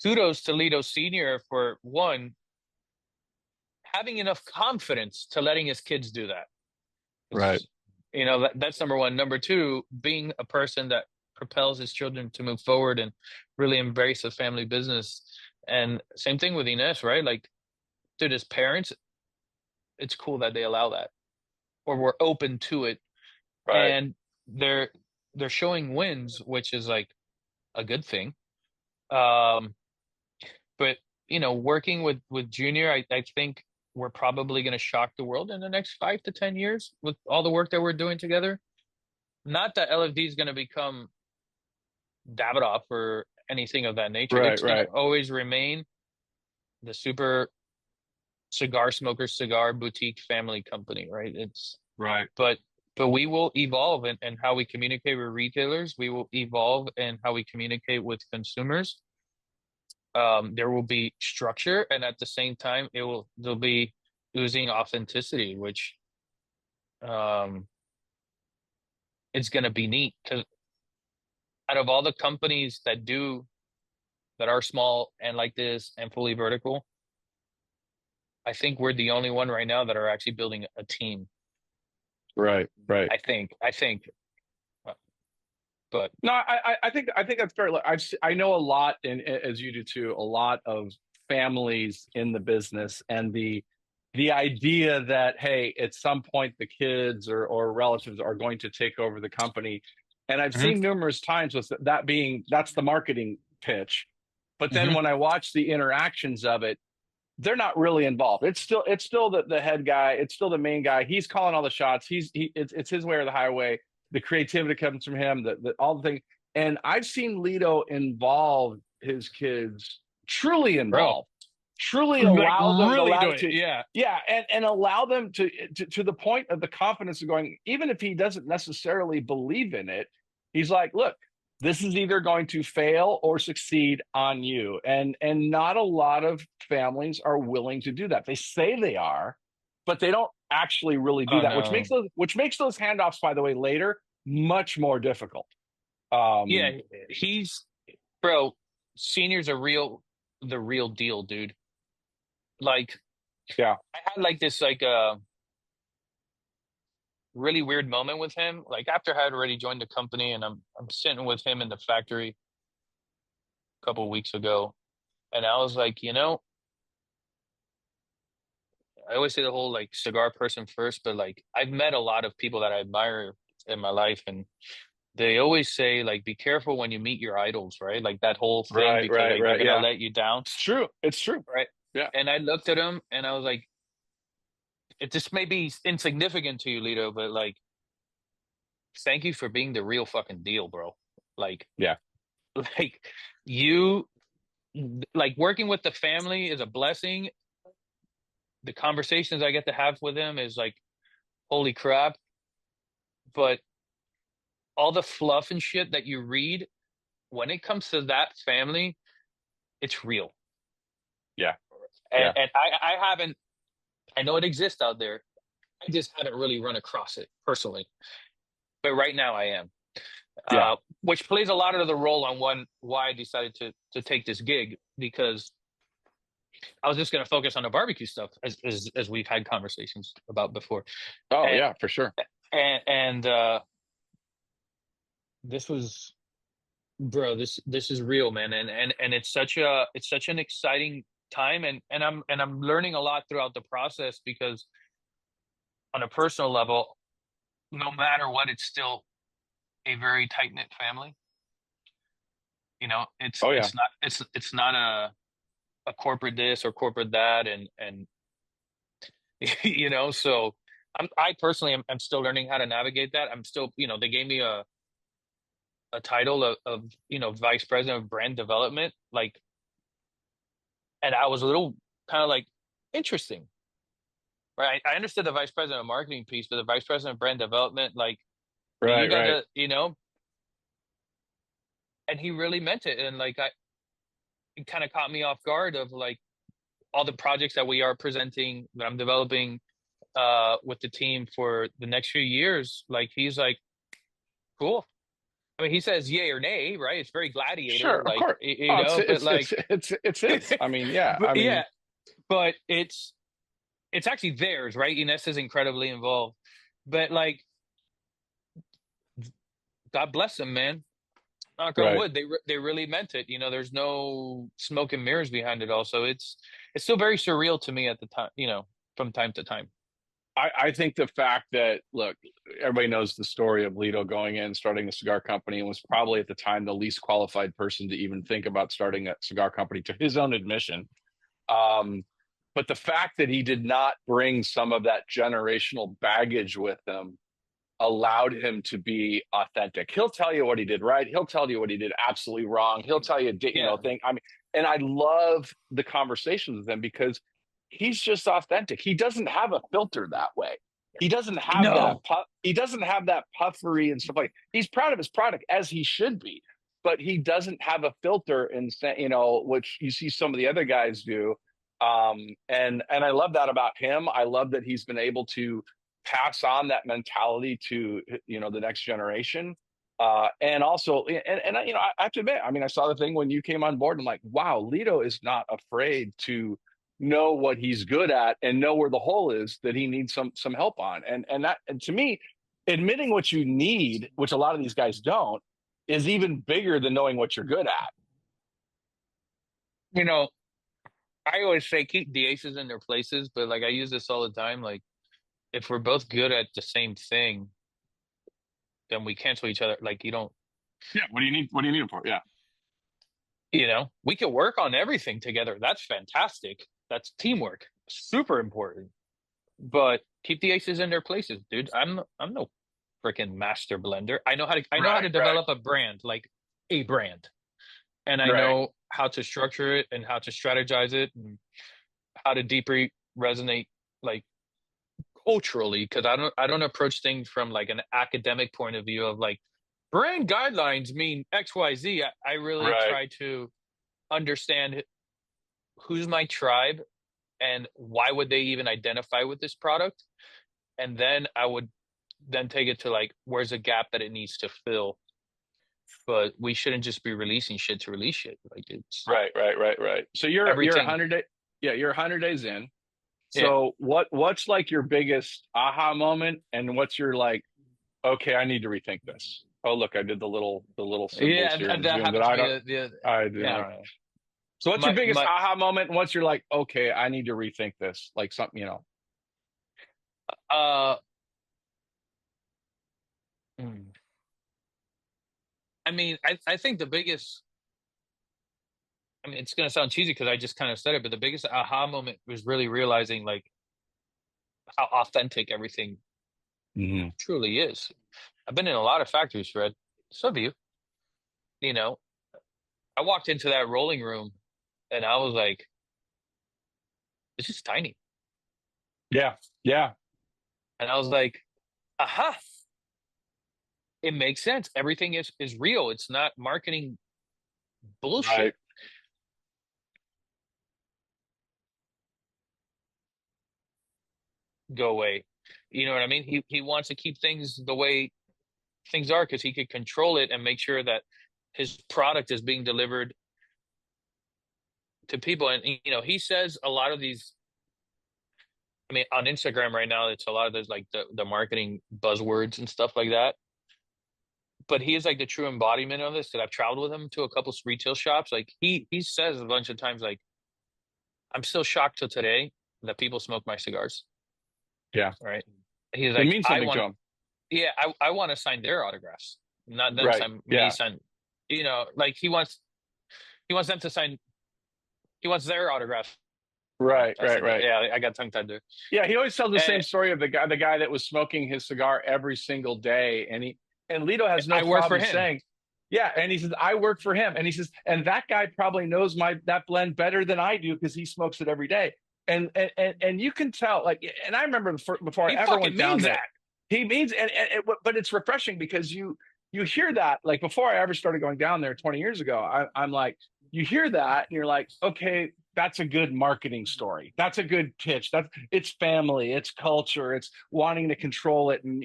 [SPEAKER 2] kudos to Lito Senior for one having enough confidence to letting his kids do that.
[SPEAKER 1] right,
[SPEAKER 2] 'Cause, that's number one. Number two, being a person that propels his children to move forward and really embrace the family business. And same thing with Ines, right? Like, dude, as parents, it's cool that they allow that or we're open to it.
[SPEAKER 1] right,
[SPEAKER 2] And they're they're showing wins, which is like a good thing. Um, but working with Junior, I think we're probably going to shock the world in the next 5 to 10 years with all the work that we're doing together. Not that LFD is going to become Davidoff or anything of that nature.
[SPEAKER 1] right,
[SPEAKER 2] It's going to
[SPEAKER 1] right,
[SPEAKER 2] always remain the super cigar smoker, cigar boutique family company, right?
[SPEAKER 1] right,
[SPEAKER 2] But we will evolve in how we communicate with retailers. We will evolve in how we communicate with consumers. There will be structure, and at the same time, there'll be oozing authenticity, which um, it's going to be neat because out of all the companies that are small and like this and fully vertical, I think we're the only one right now that are actually building a team.
[SPEAKER 1] right, right.
[SPEAKER 2] I think, but
[SPEAKER 1] No, I think that's fair. Look, I know a lot, and as you do too, a lot of families in the business, and the idea that hey, at some point the kids or relatives are going to take over the company, and I've
[SPEAKER 2] Mhm,
[SPEAKER 1] seen numerous times with that being that's the marketing pitch, but then
[SPEAKER 2] mhm.
[SPEAKER 1] when I watch the interactions of it, they're not really involved. It's still the head guy. It's still the main guy. He's calling all the shots. It's his way or the highway. The creativity comes from him. The all the things. And I've seen Lito involve his kids, truly
[SPEAKER 2] Bro,
[SPEAKER 1] involved, truly
[SPEAKER 2] like
[SPEAKER 1] allow them the
[SPEAKER 2] really do it.
[SPEAKER 1] latitude.
[SPEAKER 2] Yeah.
[SPEAKER 1] Yeah, and allow them to the point of the confidence of going, even if he doesn't necessarily believe in it, he's like, look, this is either going to fail or succeed on you, and not a lot of families are willing to do that. They say they are, but they don't actually really do
[SPEAKER 2] Oh
[SPEAKER 1] that, which makes
[SPEAKER 2] no.
[SPEAKER 1] those handoffs, by the way, later much more difficult. um
[SPEAKER 2] Yeah, he's bro. Senior's the real deal, dude. Like
[SPEAKER 1] yeah,
[SPEAKER 2] I had like this like really weird moment with him. Like after I had already joined the company, and I'm sitting with him in the factory a couple of weeks ago, and I was like, I always say the whole like cigar person first, but like I've met a lot of people that I admire in my life, and they always say like be careful when you meet your idols, right? Like that whole thing
[SPEAKER 1] right,
[SPEAKER 2] because
[SPEAKER 1] right,
[SPEAKER 2] like they're
[SPEAKER 1] right,
[SPEAKER 2] gonna
[SPEAKER 1] yeah,
[SPEAKER 2] let you down,
[SPEAKER 1] it's true,
[SPEAKER 2] right?
[SPEAKER 1] yeah,
[SPEAKER 2] And I looked at him and I was like, it just may be insignificant to you, Lito, but like thank you for being the real fucking deal, bro. Like
[SPEAKER 1] yeah,
[SPEAKER 2] like you like working with the family is a blessing. The conversations I get to have with him is like holy crap. But all the fluff and shit that you read when it comes to that family, it's real.
[SPEAKER 1] yeah,
[SPEAKER 2] And,
[SPEAKER 1] yeah,
[SPEAKER 2] and I haven't, I know it exists out there. I just haven't really run across it personally. But right now I am,
[SPEAKER 1] yeah,
[SPEAKER 2] which plays a lot of the role on why I decided to take this gig because I was just going to focus on the barbecue stuff as we've had conversations about before.
[SPEAKER 1] oh
[SPEAKER 2] And,
[SPEAKER 1] yeah, for sure,
[SPEAKER 2] and this was, bro, this is real, man. And it's such an exciting time. And I'm learning a lot throughout the process because on a personal level, no matter what, it's still a very tight knit family. It's
[SPEAKER 1] oh yeah,
[SPEAKER 2] it's not it's not a corporate this or corporate that, and so I personally am still learning how to navigate that. I'm still, they gave me a title of vice president of brand development, like, and I was a little kind of like interesting, right? I understood the vice president of marketing piece, but the vice president of brand development, like You
[SPEAKER 1] Right, right.
[SPEAKER 2] gotta, and he really meant it. And like, it kind of caught me off guard of like all the projects that we are presenting that I'm developing with the team for the next few years. Like, he's like, cool. I mean, he says yay or nay, right? It's very gladiator,
[SPEAKER 1] Sure, of
[SPEAKER 2] like,
[SPEAKER 1] course. Oh, it's
[SPEAKER 2] but
[SPEAKER 1] it's
[SPEAKER 2] like,
[SPEAKER 1] it's it's his. I mean, yeah.
[SPEAKER 2] but
[SPEAKER 1] I
[SPEAKER 2] yeah,
[SPEAKER 1] mean,
[SPEAKER 2] but it's actually theirs, right? Ines is incredibly involved, but like, God bless them, man. Knock on
[SPEAKER 1] right.
[SPEAKER 2] wood, they really meant it. There's no smoke and mirrors behind it all, so it's still very surreal to me at the time, from time to time.
[SPEAKER 1] I think the fact that look, everybody knows the story of Lito going in, starting a cigar company, and was probably at the time the least qualified person to even think about starting a cigar company, to his own admission. Um, but the fact that he did not bring some of that generational baggage with him allowed him to be authentic. He'll tell you what he did right. He'll tell you what he did absolutely wrong. He'll tell you,
[SPEAKER 2] Yeah.
[SPEAKER 1] thing. I mean, and I love the conversations with him because he's just authentic. He doesn't have a filter that way. He doesn't have that.
[SPEAKER 2] No.
[SPEAKER 1] He doesn't have that puffery and stuff like. He's proud of his product as he should be, but he doesn't have a filter, and which you see some of the other guys do. And I love that about him. I love that he's been able to pass on that mentality to the next generation. And also, I have to admit, I mean, I saw the thing when you came on board. And I'm like, wow, Lito is not afraid to know what he's good at and know where the hole is that he needs some help on. And to me, admitting what you need, which a lot of these guys don't, is even bigger than knowing what you're good at.
[SPEAKER 2] You know, I always say keep the aces in their places, but like I use this all the time. Like, if we're both good at the same thing, then we cancel each other. Like, you don't,
[SPEAKER 1] Yeah. What do you need? What do you need him for? Yeah.
[SPEAKER 2] we can work on everything together. That's fantastic. That's teamwork. Super important. But keep the aces in their places, dude. I'm no freaking master blender. I know how to
[SPEAKER 1] Right. Right.
[SPEAKER 2] develop a brand, like a brand. And I
[SPEAKER 1] Right.
[SPEAKER 2] know how to structure it and how to strategize it and how to deeply resonate, like, culturally, because I don't approach things from like an academic point of view of like brand guidelines mean XYZ. I really
[SPEAKER 1] Right.
[SPEAKER 2] try to understand who's my tribe and why would they even identify with this product, and then I would then take it to like where's a gap that it needs to fill. But we shouldn't just be releasing shit to release shit. Like, it's
[SPEAKER 1] Right, right, right, right. So you're a
[SPEAKER 2] everything.
[SPEAKER 1] hundred day, yeah, you're 100 days in.
[SPEAKER 2] Yeah.
[SPEAKER 1] So what's like your biggest aha moment, and what's your like, okay, I need to rethink this. Oh, look, I did the little symbols
[SPEAKER 2] Yeah,
[SPEAKER 1] here in
[SPEAKER 2] that
[SPEAKER 1] Zoom that
[SPEAKER 2] happened to
[SPEAKER 1] I
[SPEAKER 2] me.
[SPEAKER 1] don't, I do
[SPEAKER 2] Yeah, I
[SPEAKER 1] not.
[SPEAKER 2] don't know.
[SPEAKER 1] So what's your
[SPEAKER 2] My
[SPEAKER 1] biggest
[SPEAKER 2] my
[SPEAKER 1] aha moment? And what's your like, okay, I need to rethink this, like something,
[SPEAKER 2] uh mm, I mean, I think the biggest, I mean, it's gonna sound cheesy because I just kind of said it, but the biggest aha moment was really realizing like how authentic everything
[SPEAKER 1] Mhm.
[SPEAKER 2] truly is. I've been in a lot of factories, Fred. So have you. You know, I walked into that rolling room and I was like, this is tiny.
[SPEAKER 1] Yeah, yeah,
[SPEAKER 2] And I was like, aha, it makes sense. Everything is real. It's not marketing bullshit.
[SPEAKER 1] right,
[SPEAKER 2] Go away. You know what I mean? He wants to keep things the way things are because he could control it and make sure that his product is being delivered to people. And he says a lot of these. I mean, on Instagram right now, it's a lot of those like the marketing buzzwords and stuff like that. But he is like the true embodiment of this. That I've traveled with him to a couple retail shops. Like, he says a bunch of times, like, I'm still shocked to today that people smoke my cigars.
[SPEAKER 1] yeah.
[SPEAKER 2] Right? He's
[SPEAKER 1] It
[SPEAKER 2] like,
[SPEAKER 1] means something to them.
[SPEAKER 2] yeah, I want to sign their autographs, not them
[SPEAKER 1] Right.
[SPEAKER 2] sign me
[SPEAKER 1] Yeah.
[SPEAKER 2] sign. Like, he wants them to sign. He wants their autographs.
[SPEAKER 1] Right.
[SPEAKER 2] I
[SPEAKER 1] Right.
[SPEAKER 2] said that.
[SPEAKER 1] Right.
[SPEAKER 2] Yeah, I got tongue tied there.
[SPEAKER 1] Yeah, he always tells the same
[SPEAKER 2] And
[SPEAKER 1] story of the guy that was smoking his cigar every single day, and Lito has no
[SPEAKER 2] I work for
[SPEAKER 1] problem
[SPEAKER 2] him.
[SPEAKER 1] saying, yeah, and he says I work for him, and he says, and that guy probably knows my that blend better than I do because he smokes it every day, and you can tell, like, and I remember before I
[SPEAKER 2] He
[SPEAKER 1] ever
[SPEAKER 2] fucking
[SPEAKER 1] went down
[SPEAKER 2] means
[SPEAKER 1] there,
[SPEAKER 2] that.
[SPEAKER 1] He means, but it's refreshing because you hear that like before I ever started going down there 20 years ago. I'm like, you hear that and you're like, okay, that's a good marketing story. That's a good pitch. That's it's family, it's culture, it's wanting to control it, and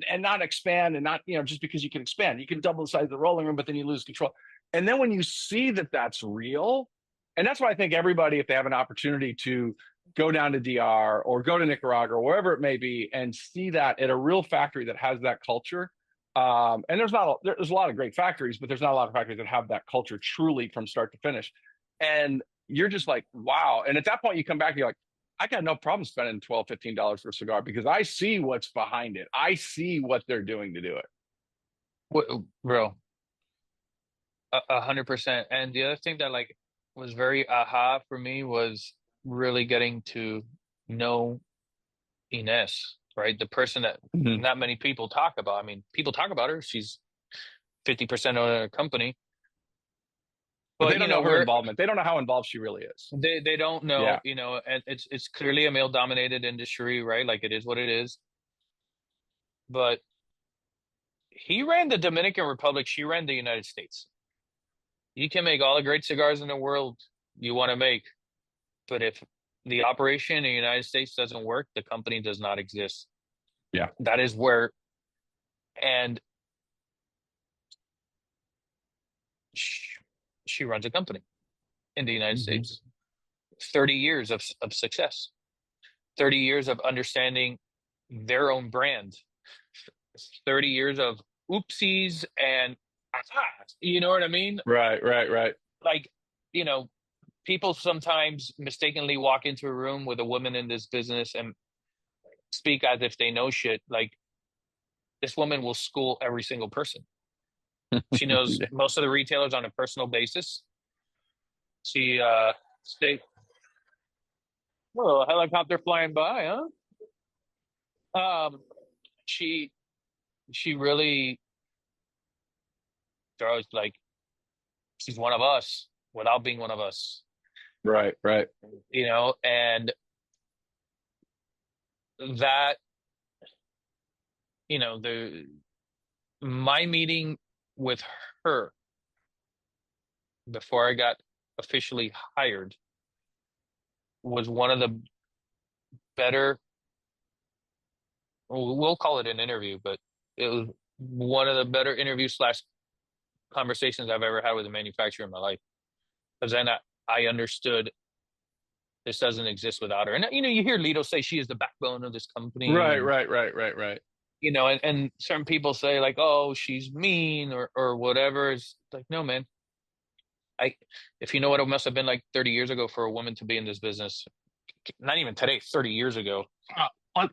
[SPEAKER 1] and not expand, and not just because you can expand, you can double the size of the rolling room, but then you lose control. And then when you see that that's real, and that's why I think everybody, if they have an opportunity to go down to DR or go to Nicaragua or wherever it may be and see that at a real factory that has that culture. And there's a lot of great factories, but there's not a lot of factories that have that culture truly from start to finish. And you're just like, wow. And at that point, you come back and you're like, I got no problem spending $12, $15 for a cigar because I see what's behind it. I see what they're doing to do it.
[SPEAKER 2] Bro, 100%. And the other thing that like was very aha for me was really getting to know Ines, right? The person that
[SPEAKER 1] Mhm.
[SPEAKER 2] not many people talk about. I mean, people talk about her. She's 50% of the company,
[SPEAKER 1] But they
[SPEAKER 2] but
[SPEAKER 1] don't know her involvement. They don't know how involved she really is.
[SPEAKER 2] they don't know,
[SPEAKER 1] Yeah.
[SPEAKER 2] and it's clearly a male dominated industry, right? Like it is what it is. But he ran the Dominican Republic, she ran the United States. You can make all the great cigars in the world you want to make, but if the operation in the United States doesn't work, the company does not exist.
[SPEAKER 1] Yeah.
[SPEAKER 2] That is where, and she, she runs a company in the United
[SPEAKER 1] Mhm.
[SPEAKER 2] States. 30 years of success, 30 years of understanding their own brand, 30 years of oopsies and ahas, you know what I mean?
[SPEAKER 1] Right, right, right.
[SPEAKER 2] Like, you know, people sometimes mistakenly walk into a room with a woman in this business and speak as if they know shit. Like, this woman will school every single person. She knows
[SPEAKER 1] Yeah.
[SPEAKER 2] most of the retailers on a personal basis. She stay well, helicopter flying by, huh? She she really throws like she's one of us without being one of us,
[SPEAKER 1] Right, right.
[SPEAKER 2] and that, the my meeting with her before I got officially hired was one of the better, we'll call it an interview, but it was one of the better interview slash conversations I've ever had with a manufacturer in my life. Because then I understood this doesn't exist without her. And you hear Lito say she is the backbone of this company,
[SPEAKER 1] Right,
[SPEAKER 2] and
[SPEAKER 1] right, right, right, right.
[SPEAKER 2] and certain people say like, oh, she's mean or whatever. It's like, no, man. I if you know what it must have been like 30 years ago for a woman to be in this business, not even today, 30 years ago.
[SPEAKER 1] Uh,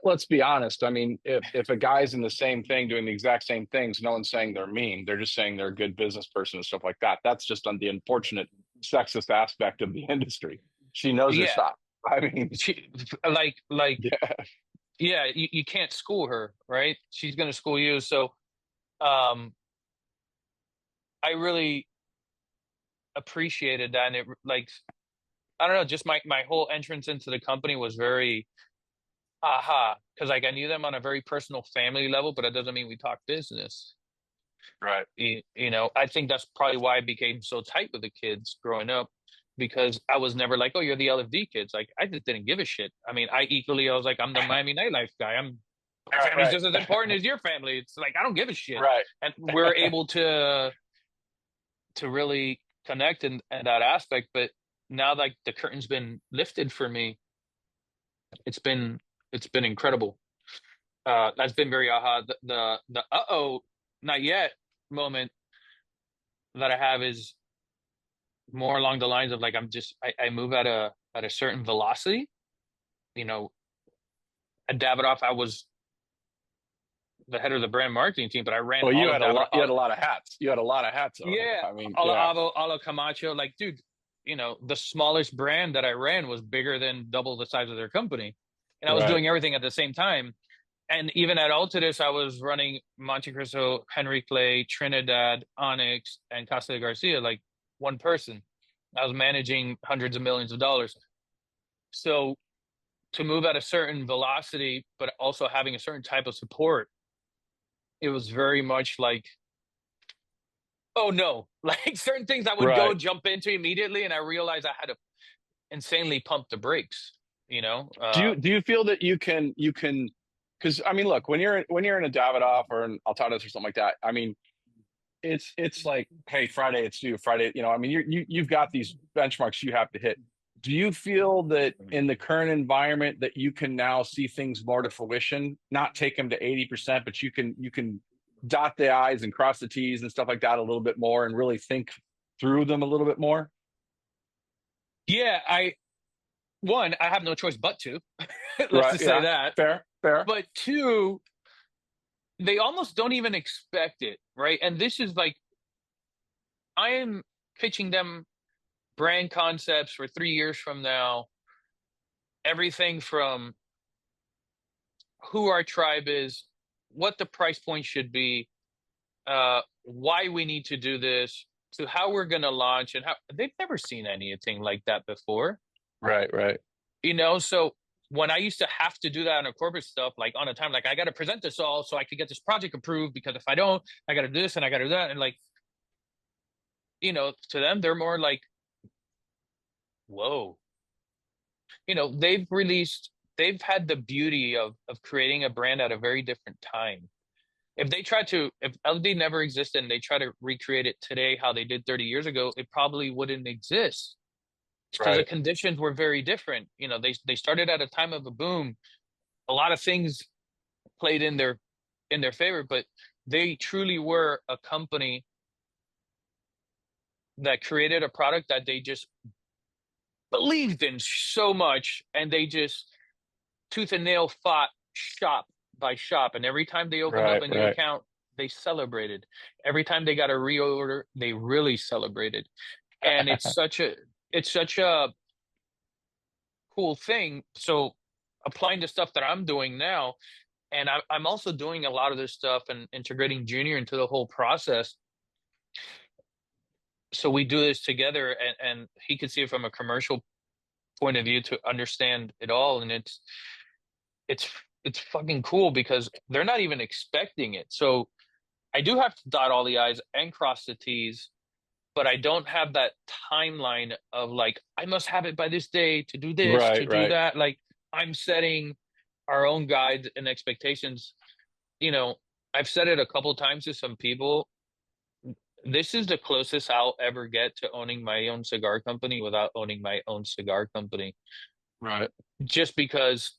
[SPEAKER 1] let's be honest. I mean, if a guy's in the same thing doing the exact same things, no one's saying they're mean. They're just saying they're a good business person and stuff like that. That's just on the unfortunate sexist aspect of the industry. She knows her
[SPEAKER 2] Yeah,
[SPEAKER 1] stuff. I mean,
[SPEAKER 2] she like
[SPEAKER 1] yeah,
[SPEAKER 2] yeah, you can't school her, right? She's gonna school you. So um I really appreciated that, and it like I don't know, just my whole entrance into the company was very aha, because like I knew them on a very personal family level, but that doesn't mean we talk business.
[SPEAKER 1] right.
[SPEAKER 2] I think that's probably why I became so tight with the kids growing up, because I was never like, oh, you're the LFD kids. Like I just didn't give a shit. I mean, I was like, I'm the Miami nightlife guy. My family's
[SPEAKER 1] Right,
[SPEAKER 2] just as important as your family. It's like I don't give a shit.
[SPEAKER 1] right,
[SPEAKER 2] And we're able to really connect in that aspect. But now like the curtain's been lifted for me, it's been it's been incredible. That's been very aha. The uh-oh, not yet moment that I have is more along the lines of like I move at a certain velocity. You know, at Davidoff, I was the head of the brand marketing team, but I ran
[SPEAKER 1] well, you
[SPEAKER 2] all of
[SPEAKER 1] had a
[SPEAKER 2] Davidoff.
[SPEAKER 1] lot. You had a lot of hats. You had a lot of hats over there.
[SPEAKER 2] Yeah,
[SPEAKER 1] I mean,
[SPEAKER 2] a
[SPEAKER 1] yeah,
[SPEAKER 2] la Avo, a la Camacho. Like, dude, the smallest brand that I ran was bigger than double the size of their company, and I was
[SPEAKER 1] right.
[SPEAKER 2] doing everything at the same time. And even at Altadis, I was running Monte Cristo, Henry Clay, Trinidad, Onyx, and Casa de Garcia, like one person. I was managing hundreds of millions of dollars. So to move at a certain velocity, but also having a certain type of support, it was very much like, oh no, like certain things I would go
[SPEAKER 1] Right.
[SPEAKER 2] jump into immediately, and I realized I had to insanely pump the brakes. You know,
[SPEAKER 1] Do you feel that you can because I mean, look, when you're in a Davidoff or an Altadas or something like that, I mean, it's like, hey, Friday it's due. Friday, I mean, you've got these benchmarks you have to hit. Do you feel that in the current environment that you can now see things more to fruition, not take them to 80%, but you can dot the I's and cross the T's and stuff like that a little bit more and really think through them a little bit more?
[SPEAKER 2] yeah, I have no choice but to. Let's
[SPEAKER 1] Right.
[SPEAKER 2] just say
[SPEAKER 1] Yeah.
[SPEAKER 2] that.
[SPEAKER 1] Fair. Fair.
[SPEAKER 2] But two, they almost don't even expect it, right? And this is like I am pitching them brand concepts for 3 years from now. Everything from who our tribe is, what the price point should be, why we need to do this, to how we're going to launch, and how they've never seen anything like that before.
[SPEAKER 1] Right. Right.
[SPEAKER 2] So when I used to have to do that on a corporate stuff, like on a time, like I got to present this all so I could get this project approved, because if I don't, I got to do this and I got to do that. And like, to them, they're more like, whoa, they've had the beauty of creating a brand at a very different time. If LD never existed and they try to recreate it today, how they did 30 years ago, it probably wouldn't exist because the
[SPEAKER 1] Right.
[SPEAKER 2] conditions were very different. They started at a time of a boom. A lot of things played in their favor, but they truly were a company that created a product that they just believed in so much, and they just tooth and nail fought shop by shop. And every time they opened up
[SPEAKER 1] Right.
[SPEAKER 2] a new
[SPEAKER 1] Right.
[SPEAKER 2] account, they celebrated. Every time they got a reorder, they really celebrated. And it's such a cool thing. So applying the stuff that I'm doing now, and I'm also doing a lot of this stuff and integrating Junior into the whole process. So we do this together, and he could see it from a commercial point of view to understand it all. And it's it's fucking cool because they're not even expecting it. So I do have to dot all the I's and cross the T's, but I don't have that timeline of like, I must have it by this day to do this,
[SPEAKER 1] Right.
[SPEAKER 2] to do
[SPEAKER 1] Right.
[SPEAKER 2] that. Like I'm setting our own guides and expectations. You know, I've said it a couple times to some people. This is the closest I'll ever get to owning my own cigar company without owning my own cigar company.
[SPEAKER 1] Right.
[SPEAKER 2] Just because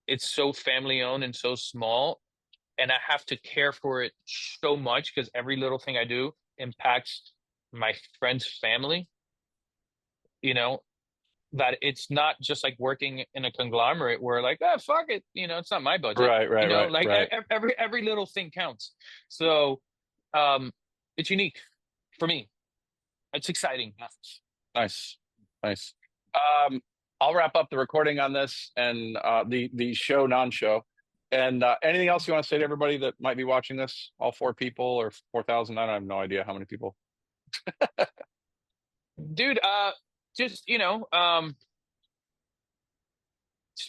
[SPEAKER 2] it's so family owned and so small, and I have to care for it so much because every little thing I do impacts my friend's family, you know, that it's not just like working in a conglomerate where like, ah, fuck it, it's not my budget,
[SPEAKER 1] Right. Right. Right.
[SPEAKER 2] like
[SPEAKER 1] Right.
[SPEAKER 2] every little thing counts. So, um, it's unique for me. It's exciting.
[SPEAKER 1] Nice. Nice. Um, I'll wrap up the recording on this and the show non-show. And anything else you want to say to everybody that might be watching this? All four people or 4,000? I don't have no idea how many people.
[SPEAKER 2] Dude, just, just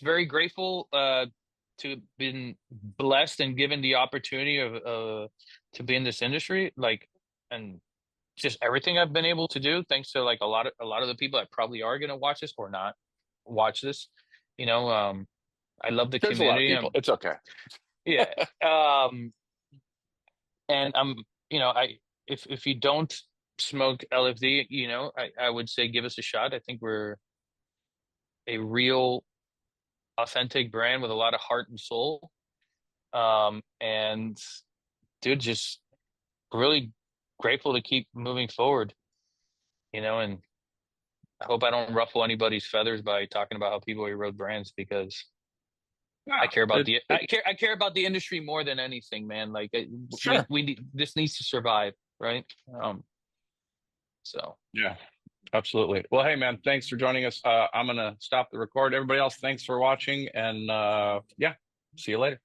[SPEAKER 2] very grateful to have been blessed and given the opportunity of to be in this industry, like, and just everything I've been able to do thanks to like a lot of the people that probably are going to watch this or not watch this. you know um I love the
[SPEAKER 1] There's a lot of
[SPEAKER 2] community.
[SPEAKER 1] people. It's okay.
[SPEAKER 2] Yeah. um and I if you don't smoke LFD, I would say give us a shot. I think we're a real authentic brand with a lot of heart and soul. And dude, just really grateful to keep moving forward, and I hope I don't ruffle anybody's feathers by talking about how people erode brands, because I
[SPEAKER 1] Yeah.
[SPEAKER 2] care about
[SPEAKER 1] It,
[SPEAKER 2] the
[SPEAKER 1] it,
[SPEAKER 2] I care about the industry more than anything, man. Like we
[SPEAKER 1] sure.
[SPEAKER 2] we need, this needs to survive, right? So
[SPEAKER 1] Yeah. Absolutely. Well, hey, man, thanks for joining us. I'm going to stop the record. Everybody else, thanks for watching. And yeah, see you later.